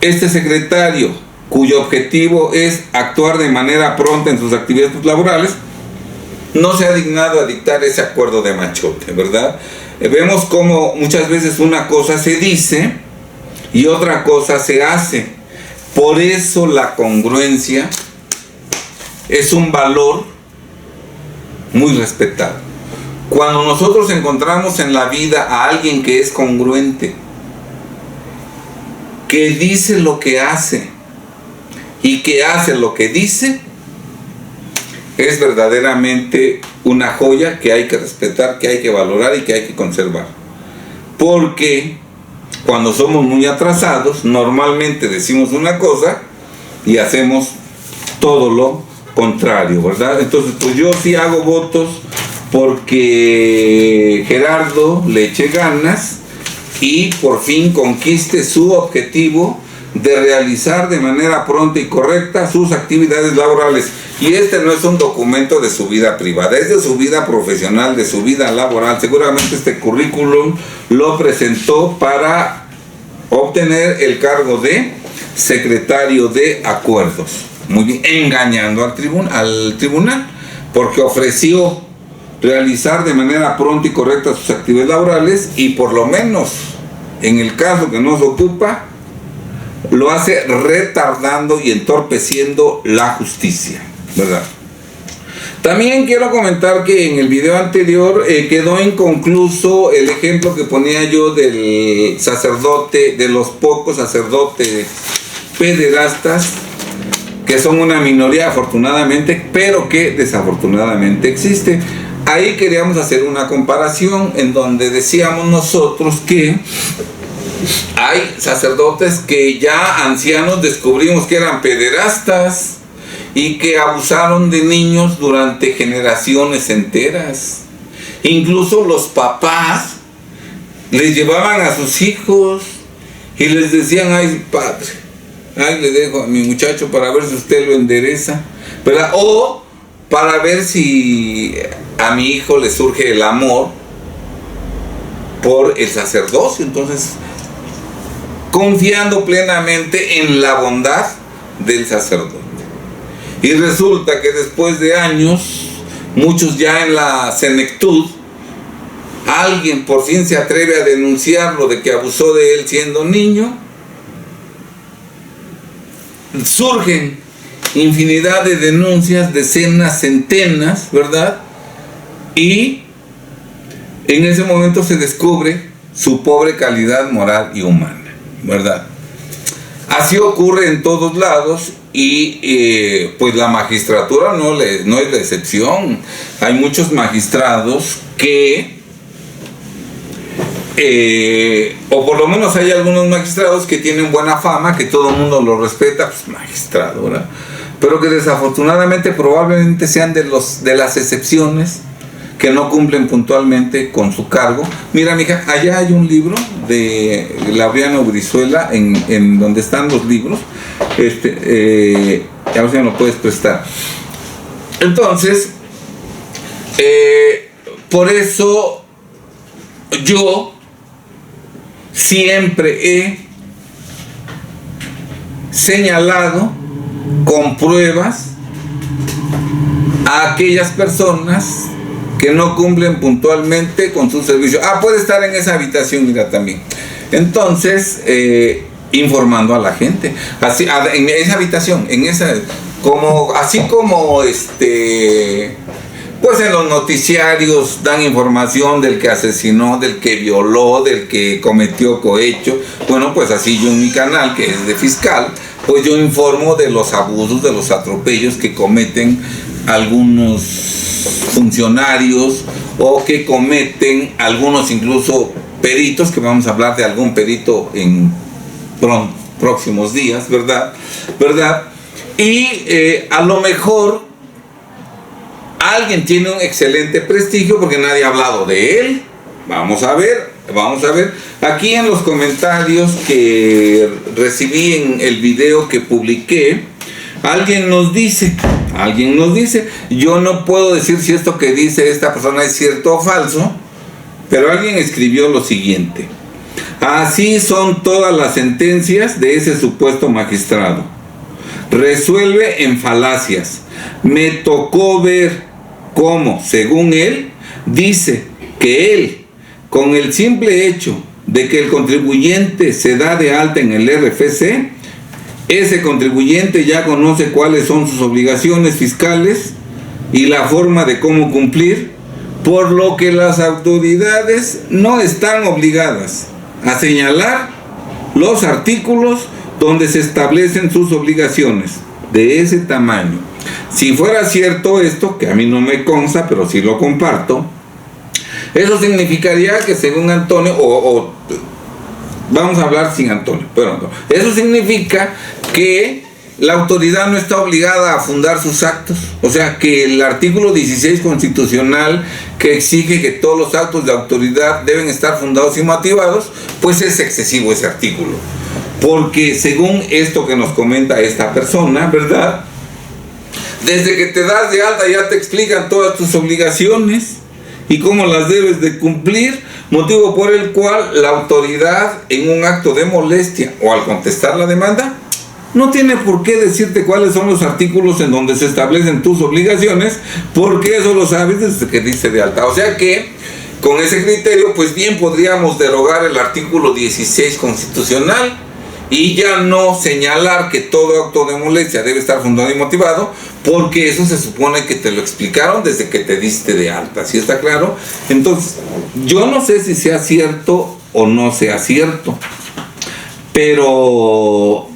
este secretario, cuyo objetivo es actuar de manera pronta en sus actividades laborales, no se ha dignado a dictar ese acuerdo de machote, ¿verdad? Vemos cómo muchas veces una cosa se dice y otra cosa se hace. Por eso la congruencia es un valor muy respetado. Cuando nosotros encontramos en la vida a alguien que es congruente, que dice lo que hace y que hace lo que dice, es verdaderamente una joya que hay que respetar, que hay que valorar y que hay que conservar. Porque cuando somos muy atrasados, normalmente decimos una cosa y hacemos todo lo contrario, ¿verdad? Entonces, pues yo sí hago votos porque Gerardo le eche ganas y por fin conquiste su objetivo de realizar de manera pronta y correcta sus actividades laborales. Y este no es un documento de su vida privada, es de su vida profesional, de su vida laboral. Seguramente este currículum lo presentó para obtener el cargo de secretario de acuerdos. Muy bien, engañando al tribunal, porque ofreció realizar de manera pronta y correcta sus actividades laborales y por lo menos en el caso que nos ocupa lo hace retardando y entorpeciendo la justicia, ¿verdad? También quiero comentar que en el video anterior quedó inconcluso el ejemplo que ponía yo del sacerdote, de los pocos sacerdotes pederastas, que son una minoría afortunadamente, pero que desafortunadamente existe. Ahí queríamos hacer una comparación en donde decíamos nosotros que hay sacerdotes que ya ancianos descubrimos que eran pederastas y que abusaron de niños durante generaciones enteras. Incluso los papás les llevaban a sus hijos y les decían: ay, padre, ay, le dejo a mi muchacho para ver si usted lo endereza, ¿verdad? O para ver si a mi hijo le surge el amor por el sacerdocio. Entonces, confiando plenamente en la bondad del sacerdote. Y resulta que después de años, muchos ya en la senectud, alguien por fin se atreve a denunciarlo de que abusó de él siendo niño. Surgen infinidad de denuncias, decenas, centenas, ¿verdad? Y en ese momento se descubre su pobre calidad moral y humana, ¿verdad? Así ocurre en todos lados y pues la magistratura no es la excepción. Hay muchos magistrados que, o por lo menos hay algunos magistrados que tienen buena fama, que todo el mundo lo respeta, pues magistrado, ¿verdad? Pero que desafortunadamente probablemente sean de las excepciones que no cumplen puntualmente con su cargo. Mira, mija, allá hay un libro de Laureano Brizuela, en donde están los libros, a ver si me lo puedes prestar. Entonces, por eso yo siempre he señalado con pruebas a aquellas personas que no cumplen puntualmente con su servicio. Puede estar en esa habitación, mira, también. Entonces, informando a la gente. Así, en esa habitación, así como pues en los noticiarios dan información del que asesinó, del que violó, del que cometió cohecho. Bueno, pues así yo en mi canal, que es de fiscal, pues yo informo de los abusos, de los atropellos que cometen algunos funcionarios o que cometen algunos incluso peritos, que vamos a hablar de algún perito en próximos días, ¿verdad? Y a lo mejor alguien tiene un excelente prestigio porque nadie ha hablado de él. Vamos a ver. Aquí en los comentarios que recibí en el video que publiqué, alguien nos dice, yo no puedo decir si esto que dice esta persona es cierto o falso, pero alguien escribió lo siguiente: así son todas las sentencias de ese supuesto magistrado. Resuelve en falacias. Me tocó ver cómo, según él, dice que él, con el simple hecho de que el contribuyente se da de alta en el RFC, ese contribuyente ya conoce cuáles son sus obligaciones fiscales y la forma de cómo cumplir, por lo que las autoridades no están obligadas a señalar los artículos donde se establecen sus obligaciones de ese tamaño. Si fuera cierto esto, que a mí no me consta, pero sí lo comparto, eso significaría que según Antonio, vamos a hablar sin Antonio, pero no, eso significa que la autoridad no está obligada a fundar sus actos. O sea, que el artículo 16 constitucional, que exige que todos los actos de autoridad deben estar fundados y motivados, pues es excesivo ese artículo. Porque según esto que nos comenta esta persona, ¿verdad? Desde que te das de alta ya te explican todas tus obligaciones y cómo las debes de cumplir, motivo por el cual la autoridad en un acto de molestia o al contestar la demanda no tiene por qué decirte cuáles son los artículos en donde se establecen tus obligaciones, porque eso lo sabes desde que diste de alta. O sea que con ese criterio pues bien podríamos derogar el artículo 16 constitucional y ya no señalar que todo acto de molestia debe estar fundado y motivado, porque eso se supone que te lo explicaron desde que te diste de alta. ¿Sí está claro? Entonces, yo no sé si sea cierto o no sea cierto, pero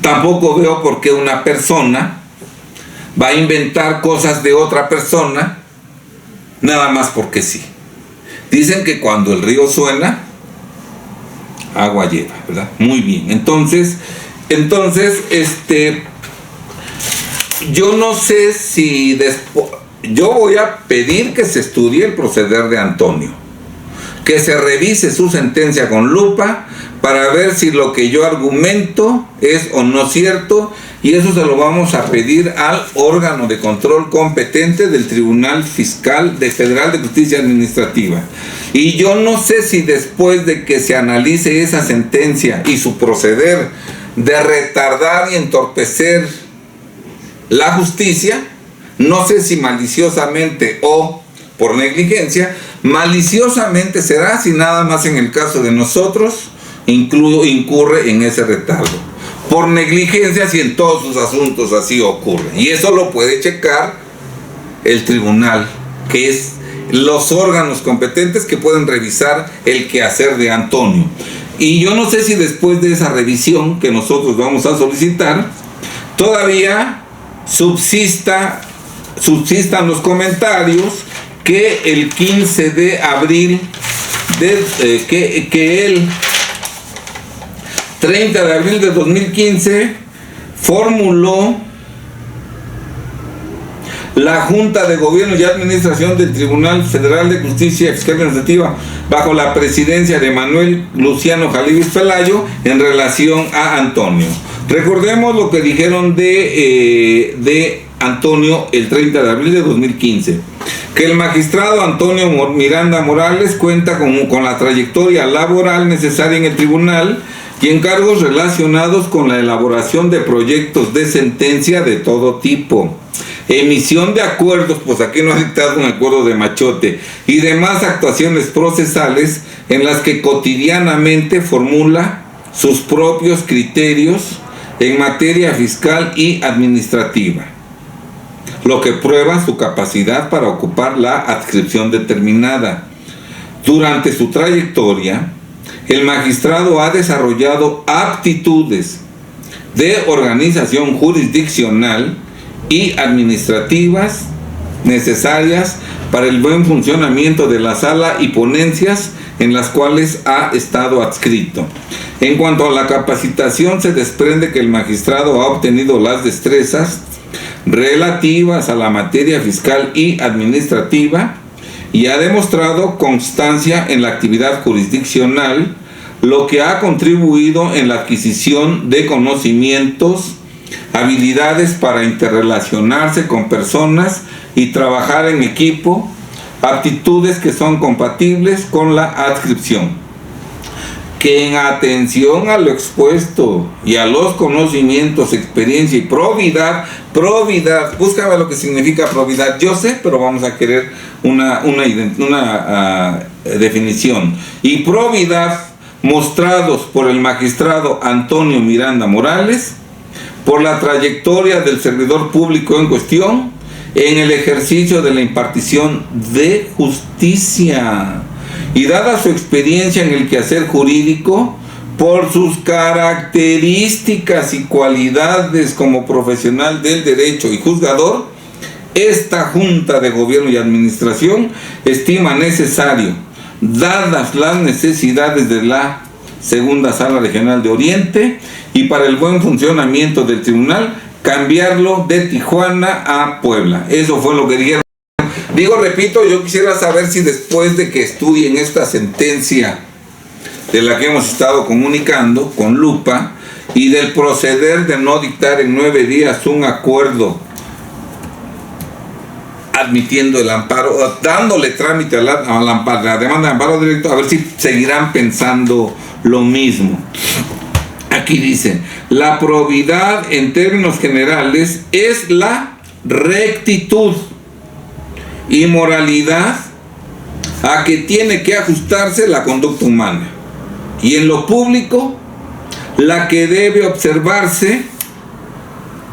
Tampoco veo por qué una persona va a inventar cosas de otra persona nada más porque sí. Dicen que cuando el río suena, agua lleva, ¿verdad? Muy bien. Entonces, yo no sé si después, yo voy a pedir que se estudie el proceder de Antonio, que se revise su sentencia con lupa para ver si lo que yo argumento es o no cierto, y eso se lo vamos a pedir al órgano de control competente del Tribunal Fiscal Federal de Justicia Administrativa. Y yo no sé si después de que se analice esa sentencia y su proceder de retardar y entorpecer la justicia, no sé si maliciosamente o por negligencia, maliciosamente será si nada más en el caso de nosotros incurre en ese retardo. Por negligencia si en todos sus asuntos así ocurre. Y eso lo puede checar el tribunal, que es los órganos competentes que pueden revisar el quehacer de Antonio. Y yo no sé si después de esa revisión que nosotros vamos a solicitar, todavía subsistan los comentarios que el 15 de abril, que el 30 de abril de 2015 formuló la Junta de Gobierno y Administración del Tribunal Federal de Justicia Fiscal Administrativa bajo la presidencia de Manuel Luciano Jalivis Pelayo en relación a Antonio. Recordemos lo que dijeron de Antonio el 30 de abril de 2015, que el magistrado Antonio Miranda Morales cuenta con la trayectoria laboral necesaria en el tribunal y encargos relacionados con la elaboración de proyectos de sentencia de todo tipo, emisión de acuerdos, pues aquí no ha dictado un acuerdo de machote, y demás actuaciones procesales en las que cotidianamente formula sus propios criterios en materia fiscal y administrativa, lo que prueba su capacidad para ocupar la adscripción determinada. Durante su trayectoria, el magistrado ha desarrollado aptitudes de organización jurisdiccional y administrativas necesarias para el buen funcionamiento de la sala y ponencias en las cuales ha estado adscrito. En cuanto a la capacitación, se desprende que el magistrado ha obtenido las destrezas relativas a la materia fiscal y administrativa y ha demostrado constancia en la actividad jurisdiccional, lo que ha contribuido en la adquisición de conocimientos, habilidades para interrelacionarse con personas y trabajar en equipo, aptitudes que son compatibles con la adscripción. Que en atención a lo expuesto y a los conocimientos, experiencia y probidad, búscame lo que significa probidad, yo sé, pero vamos a querer una definición. Y probidad mostrados por el magistrado Antonio Miranda Morales, por la trayectoria del servidor público en cuestión, en el ejercicio de la impartición de justicia, y dada su experiencia en el quehacer jurídico, por sus características y cualidades como profesional del derecho y juzgador, esta Junta de Gobierno y Administración estima necesario, dadas las necesidades de la Segunda Sala Regional de Oriente y para el buen funcionamiento del tribunal, cambiarlo de Tijuana a Puebla. Eso fue lo que dijeron. Repito, yo quisiera saber si después de que estudien esta sentencia de la que hemos estado comunicando con lupa y del proceder de no dictar en 9 días un acuerdo admitiendo el amparo, dándole trámite a la demanda de amparo directo, a ver si seguirán pensando lo mismo. Aquí dice, la probidad en términos generales es la rectitud y moralidad a que tiene que ajustarse la conducta humana, y en lo público la que debe observarse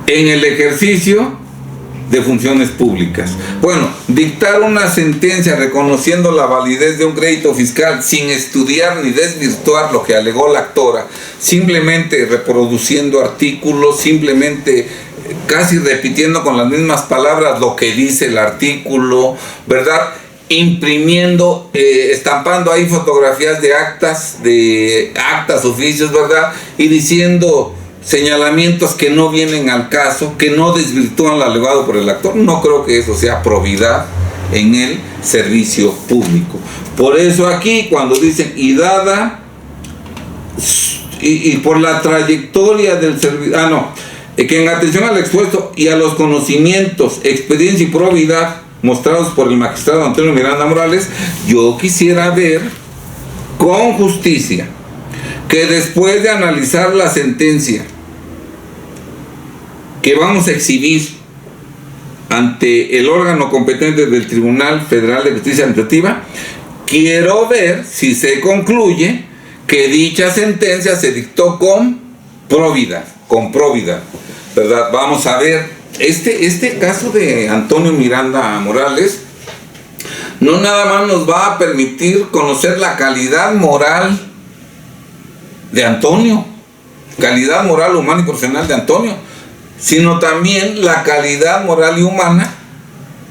en el ejercicio de funciones públicas. Bueno, dictar una sentencia reconociendo la validez de un crédito fiscal sin estudiar ni desvirtuar lo que alegó la actora, simplemente reproduciendo artículos, simplemente casi repitiendo con las mismas palabras lo que dice el artículo, ¿verdad? Imprimiendo, estampando ahí fotografías de actas, oficios, ¿verdad? Y diciendo señalamientos que no vienen al caso, que no desvirtúan lo alegado por el actor. No creo que eso sea probidad en el servicio público. Por eso aquí cuando dicen y dada y por la trayectoria del servicio, que en atención al expuesto y a los conocimientos, experiencia y probidad mostrados por el magistrado Antonio Miranda Morales, yo quisiera ver con justicia que después de analizar la sentencia que vamos a exhibir ante el órgano competente del Tribunal Federal de Justicia Administrativa, quiero ver si se concluye que dicha sentencia se dictó con probidad, ¿verdad? Vamos a ver. Este caso de Antonio Miranda Morales no nada más nos va a permitir conocer la calidad moral de Antonio, calidad moral, humana y profesional de Antonio, sino también la calidad moral y humana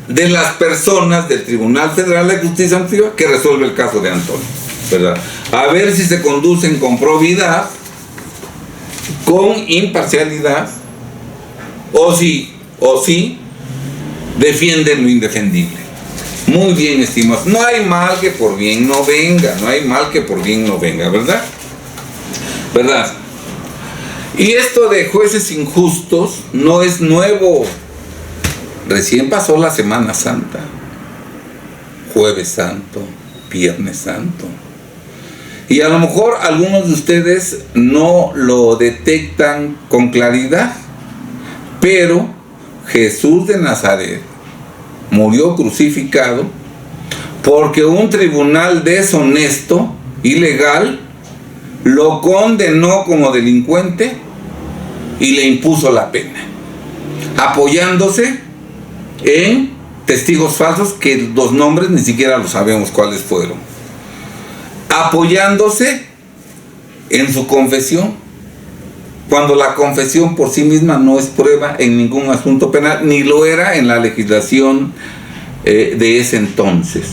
de las personas del Tribunal Federal de Justicia Administrativa que resuelve el caso de Antonio, ¿verdad? A ver si se conducen con probidad, con imparcialidad, o si defienden lo indefendible. Muy bien, estimados. No hay mal que por bien no venga, ¿verdad? ¿Verdad? Y esto de jueces injustos no es nuevo. Recién pasó la Semana Santa, Jueves Santo, Viernes Santo. Y a lo mejor algunos de ustedes no lo detectan con claridad, pero Jesús de Nazaret murió crucificado porque un tribunal deshonesto, ilegal, lo condenó como delincuente y le impuso la pena, apoyándose en testigos falsos que los nombres ni siquiera los sabemos cuáles fueron, apoyándose en su confesión, cuando la confesión por sí misma no es prueba en ningún asunto penal, ni lo era en la legislación de ese entonces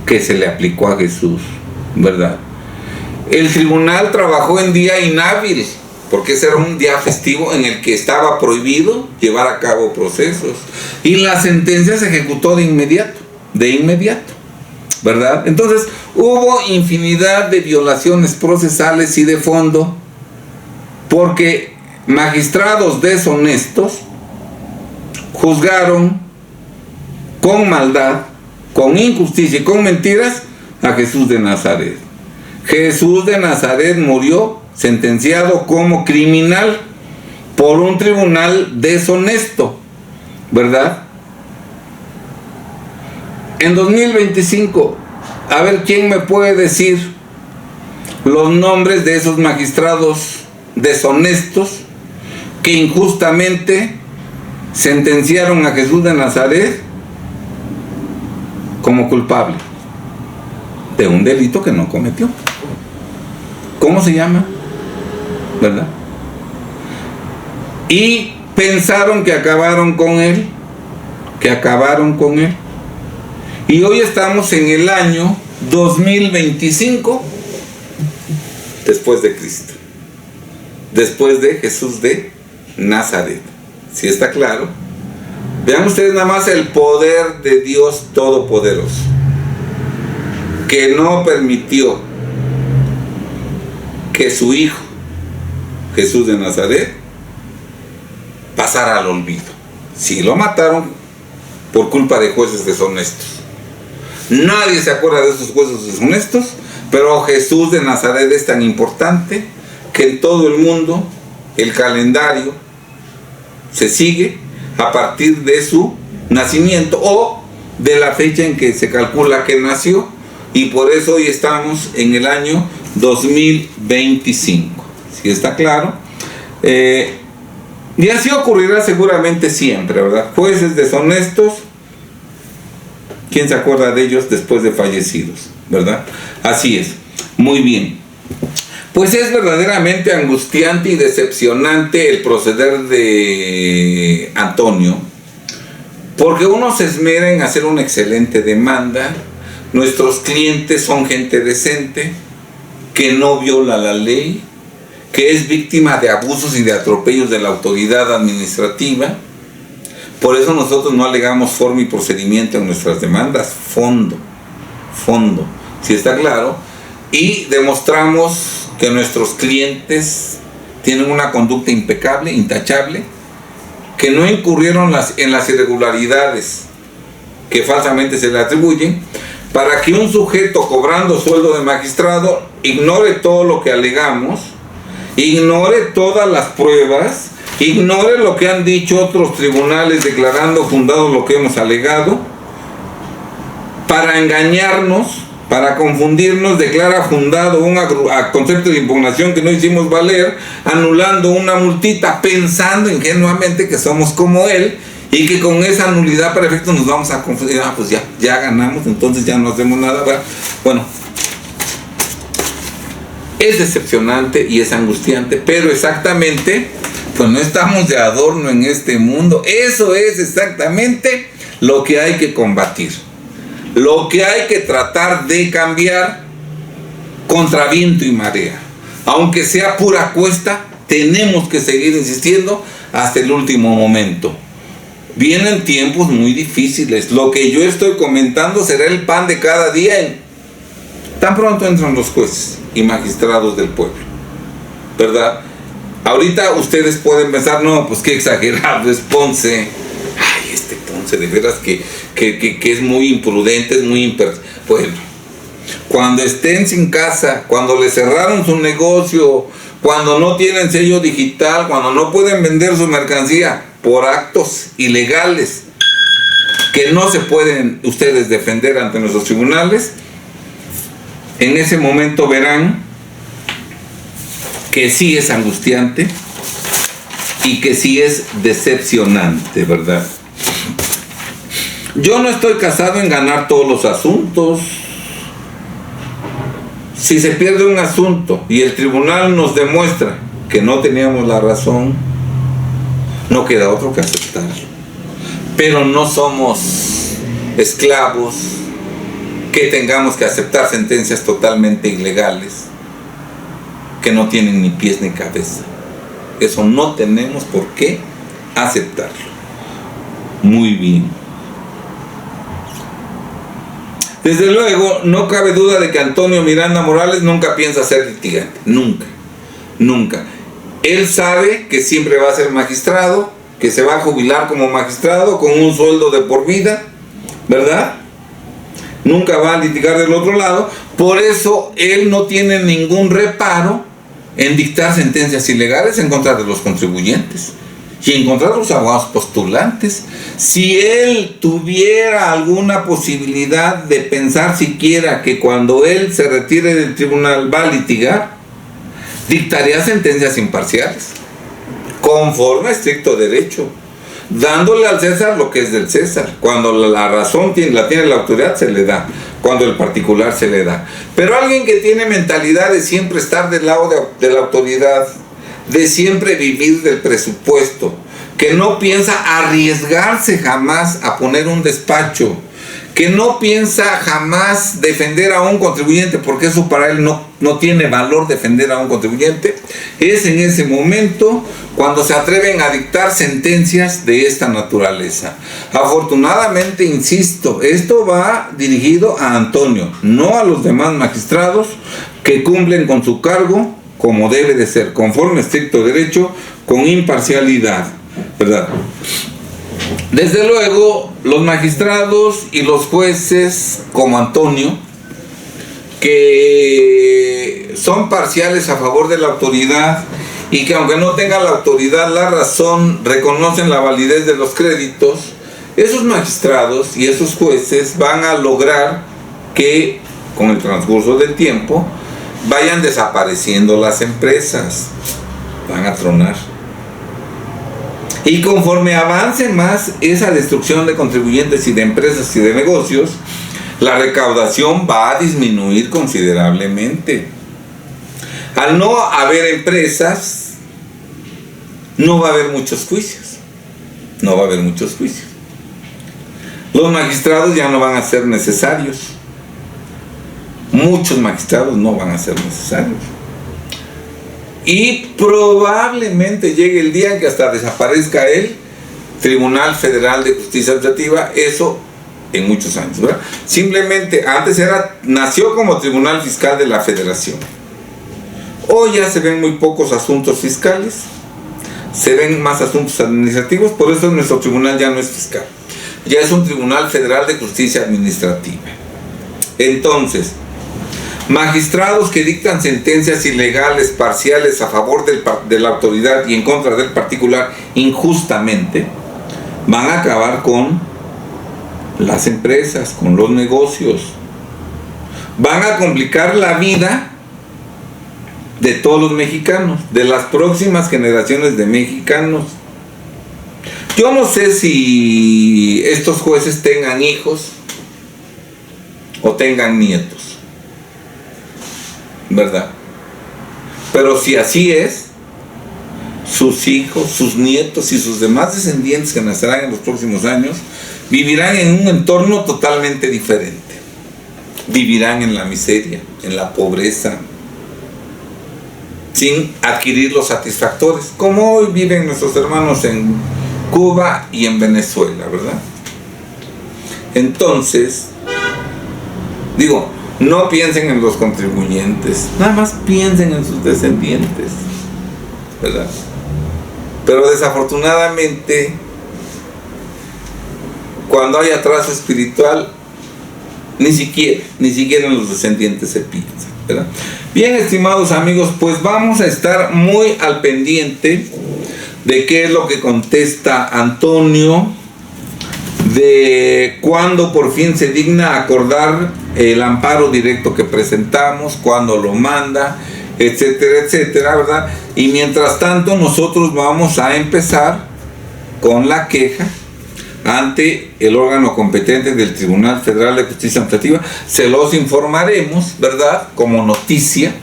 que se le aplicó a Jesús, ¿verdad? El tribunal trabajó en día inhábil, porque ese era un día festivo en el que estaba prohibido llevar a cabo procesos, y la sentencia se ejecutó de inmediato, ¿verdad? Entonces hubo infinidad de violaciones procesales y de fondo, porque magistrados deshonestos juzgaron con maldad, con injusticia y con mentiras a Jesús de Nazaret. Jesús de Nazaret murió sentenciado como criminal por un tribunal deshonesto, ¿verdad? En 2025, a ver quién me puede decir los nombres de esos magistrados deshonestos que injustamente sentenciaron a Jesús de Nazaret como culpable de un delito que no cometió. ¿Cómo se llama? ¿Verdad? Y pensaron que acabaron con él, y hoy estamos en el año 2025 después de Cristo, después de Jesús de Nazaret. ¿Sí está claro? Vean ustedes nada más el poder de Dios Todopoderoso, que no permitió que su hijo Jesús de Nazaret pasara al olvido. Sí lo mataron por culpa de jueces deshonestos. Nadie se acuerda de esos jueces deshonestos, pero Jesús de Nazaret es tan importante que en todo el mundo el calendario se sigue a partir de su nacimiento o de la fecha en que se calcula que nació, y por eso hoy estamos en el año 2025. ¿Sí está claro? Y así ocurrirá seguramente siempre, ¿verdad? Jueces deshonestos, ¿quién se acuerda de ellos después de fallecidos, verdad? Así es. Muy bien. Pues es verdaderamente angustiante y decepcionante el proceder de Antonio, porque uno se esmera en hacer una excelente demanda. Nuestros clientes son gente decente, que no viola la ley, que es víctima de abusos y de atropellos de la autoridad administrativa. Por eso nosotros no alegamos forma y procedimiento en nuestras demandas, fondo, si está claro, y demostramos que nuestros clientes tienen una conducta impecable, intachable, que no incurrieron en las irregularidades que falsamente se le atribuyen, para que un sujeto cobrando sueldo de magistrado ignore todo lo que alegamos, ignore todas las pruebas, ignore lo que han dicho otros tribunales declarando fundado lo que hemos alegado, para engañarnos, para confundirnos, declara fundado un concepto de impugnación que no hicimos valer, anulando una multita, pensando ingenuamente que somos como él y que con esa nulidad para efectos nos vamos a confundir. Pues ya ganamos, entonces ya no hacemos nada. Bueno, es decepcionante y es angustiante, pero exactamente, pues no estamos de adorno en este mundo. Eso es exactamente lo que hay que combatir, lo que hay que tratar de cambiar contra viento y marea. Aunque sea pura cuesta, tenemos que seguir insistiendo hasta el último momento. Vienen tiempos muy difíciles. Lo que yo estoy comentando será el pan de cada día. Tan pronto entran los jueces y magistrados del pueblo, ¿verdad? Ahorita ustedes pueden pensar, no, pues qué exagerado es Ponce. Ay, este Ponce, de veras que es muy imprudente, es muy Bueno, cuando estén sin casa, cuando le cerraron su negocio, cuando no tienen sello digital, cuando no pueden vender su mercancía por actos ilegales que no se pueden ustedes defender ante nuestros tribunales, en ese momento verán que sí es angustiante y que sí es decepcionante, ¿verdad? Yo no estoy casado en ganar todos los asuntos. Si se pierde un asunto y el tribunal nos demuestra que no teníamos la razón, no queda otro que aceptarlo. Pero no somos esclavos que tengamos que aceptar sentencias totalmente ilegales, que no tienen ni pies ni cabeza. Eso no tenemos por qué aceptarlo. Muy bien. Desde luego, no cabe duda de que Antonio Miranda Morales nunca piensa ser litigante. Nunca. Él sabe que siempre va a ser magistrado, que se va a jubilar como magistrado con un sueldo de por vida, ¿verdad? Nunca va a litigar del otro lado. Por eso él no tiene ningún reparo en dictar sentencias ilegales en contra de los contribuyentes y en contra de los abogados postulantes. Si él tuviera alguna posibilidad de pensar siquiera que cuando él se retire del tribunal va a litigar, dictaría sentencias imparciales, conforme a estricto derecho, dándole al César lo que es del César. Cuando la razón la tiene la autoridad, se le da. Cuando el particular, se le da. Pero alguien que tiene mentalidad de siempre estar del lado de la autoridad, de siempre vivir del presupuesto, que no piensa arriesgarse jamás a poner un despacho, que no piensa jamás defender a un contribuyente, porque eso para él no tiene valor defender a un contribuyente, es en ese momento cuando se atreven a dictar sentencias de esta naturaleza. Afortunadamente, insisto, esto va dirigido a Antonio, no a los demás magistrados que cumplen con su cargo como debe de ser, conforme a estricto derecho, con imparcialidad, ¿verdad? Desde luego, los magistrados y los jueces como Antonio, que son parciales a favor de la autoridad y que aunque no tenga la autoridad la razón, reconocen la validez de los créditos, esos magistrados y esos jueces van a lograr que con el transcurso del tiempo vayan desapareciendo las empresas, van a tronar. Y conforme avance más esa destrucción de contribuyentes y de empresas y de negocios, la recaudación va a disminuir considerablemente. Al no haber empresas, no va a haber muchos juicios. No va a haber muchos juicios. Los magistrados ya no van a ser necesarios. Muchos magistrados no van a ser necesarios. Y probablemente llegue el día en que hasta desaparezca el Tribunal Federal de Justicia Administrativa, eso en muchos años, ¿verdad? Simplemente antes nació como Tribunal Fiscal de la Federación. Hoy ya se ven muy pocos asuntos fiscales, se ven más asuntos administrativos, por eso nuestro tribunal ya no es fiscal, ya es un Tribunal Federal de Justicia Administrativa. Entonces, magistrados que dictan sentencias ilegales, parciales, a favor de la autoridad y en contra del particular injustamente, van a acabar con las empresas, con los negocios. Van a complicar la vida de todos los mexicanos, de las próximas generaciones de mexicanos. Yo no sé si estos jueces tengan hijos o tengan nietos, ¿verdad? Pero si así es, sus hijos, sus nietos y sus demás descendientes que nacerán en los próximos años vivirán en un entorno totalmente diferente. Vivirán en la miseria, en la pobreza, sin adquirir los satisfactores, como hoy viven nuestros hermanos en Cuba y en Venezuela, ¿verdad? Entonces, digo, no piensen en los contribuyentes, nada más piensen en sus descendientes, ¿verdad? Pero desafortunadamente, cuando hay atraso espiritual, ni siquiera en los descendientes se piensa, ¿verdad? Bien, estimados amigos, pues vamos a estar muy al pendiente de qué es lo que contesta Antonio, de cuándo por fin se digna acordar el amparo directo que presentamos, cuándo lo manda, etcétera, etcétera, ¿verdad? Y mientras tanto nosotros vamos a empezar con la queja ante el órgano competente del Tribunal Federal de Justicia Administrativa. Se los informaremos, ¿verdad? Como noticia,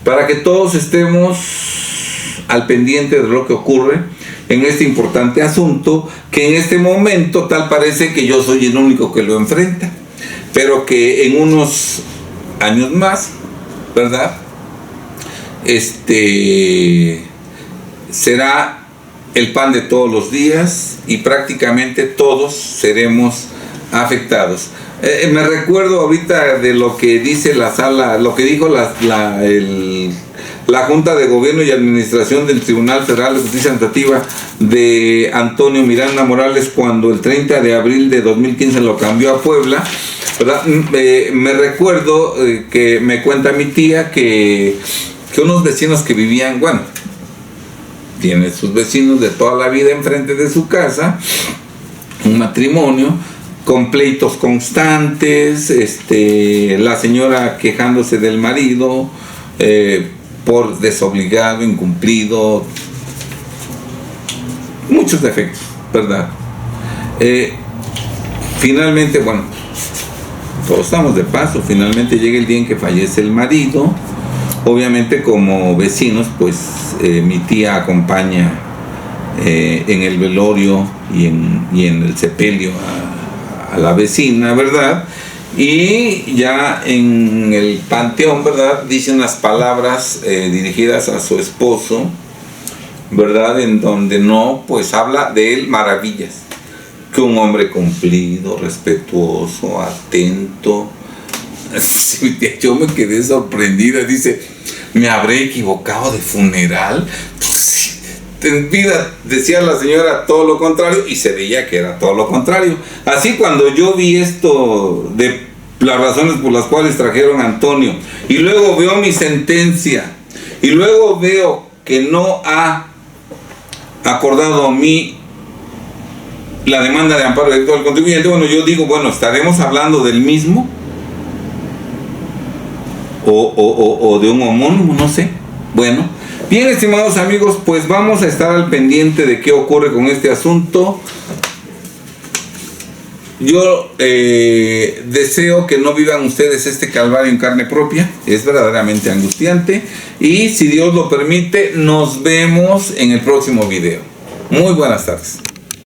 para que todos estemos al pendiente de lo que ocurre en este importante asunto, que en este momento tal parece que yo soy el único que lo enfrenta, pero que en unos años más, ¿verdad? Será el pan de todos los días y prácticamente todos seremos afectados. Me recuerdo ahorita de lo que dice la sala, lo que dijo la Junta de Gobierno y Administración del Tribunal Federal de Justicia Administrativa de Antonio Miranda Morales cuando el 30 de abril de 2015 lo cambió a Puebla, ¿verdad? Me recuerdo que me cuenta mi tía que unos vecinos que vivían, bueno, tiene sus vecinos de toda la vida enfrente de su casa, un matrimonio con pleitos constantes, la señora quejándose del marido por desobligado, incumplido, muchos defectos, ¿verdad? Finalmente, bueno, todos estamos de paso, finalmente llega el día en que fallece el marido. Obviamente como vecinos, pues mi tía acompaña en el velorio y en el sepelio a la vecina, ¿verdad? Y ya en el panteón, ¿verdad? Dice unas palabras dirigidas a su esposo, ¿verdad? En donde pues habla de él maravillas. Que un hombre cumplido, respetuoso, atento. Yo me quedé sorprendida, dice, ¿me habré equivocado de funeral? Pues, en vida decía la señora todo lo contrario y se veía que era todo lo contrario. Así cuando yo vi esto de las razones por las cuales trajeron a Antonio y luego veo mi sentencia y luego veo que no ha acordado a mí la demanda de amparo directo del contribuyente, bueno, yo digo, bueno, ¿estaremos hablando del mismo? O de un homónimo, no sé. Bueno, Bien, estimados amigos, pues vamos a estar al pendiente de qué ocurre con este asunto. Yo deseo que no vivan ustedes este calvario en carne propia. Es verdaderamente angustiante. Y si Dios lo permite, nos vemos en el próximo video. Muy buenas tardes.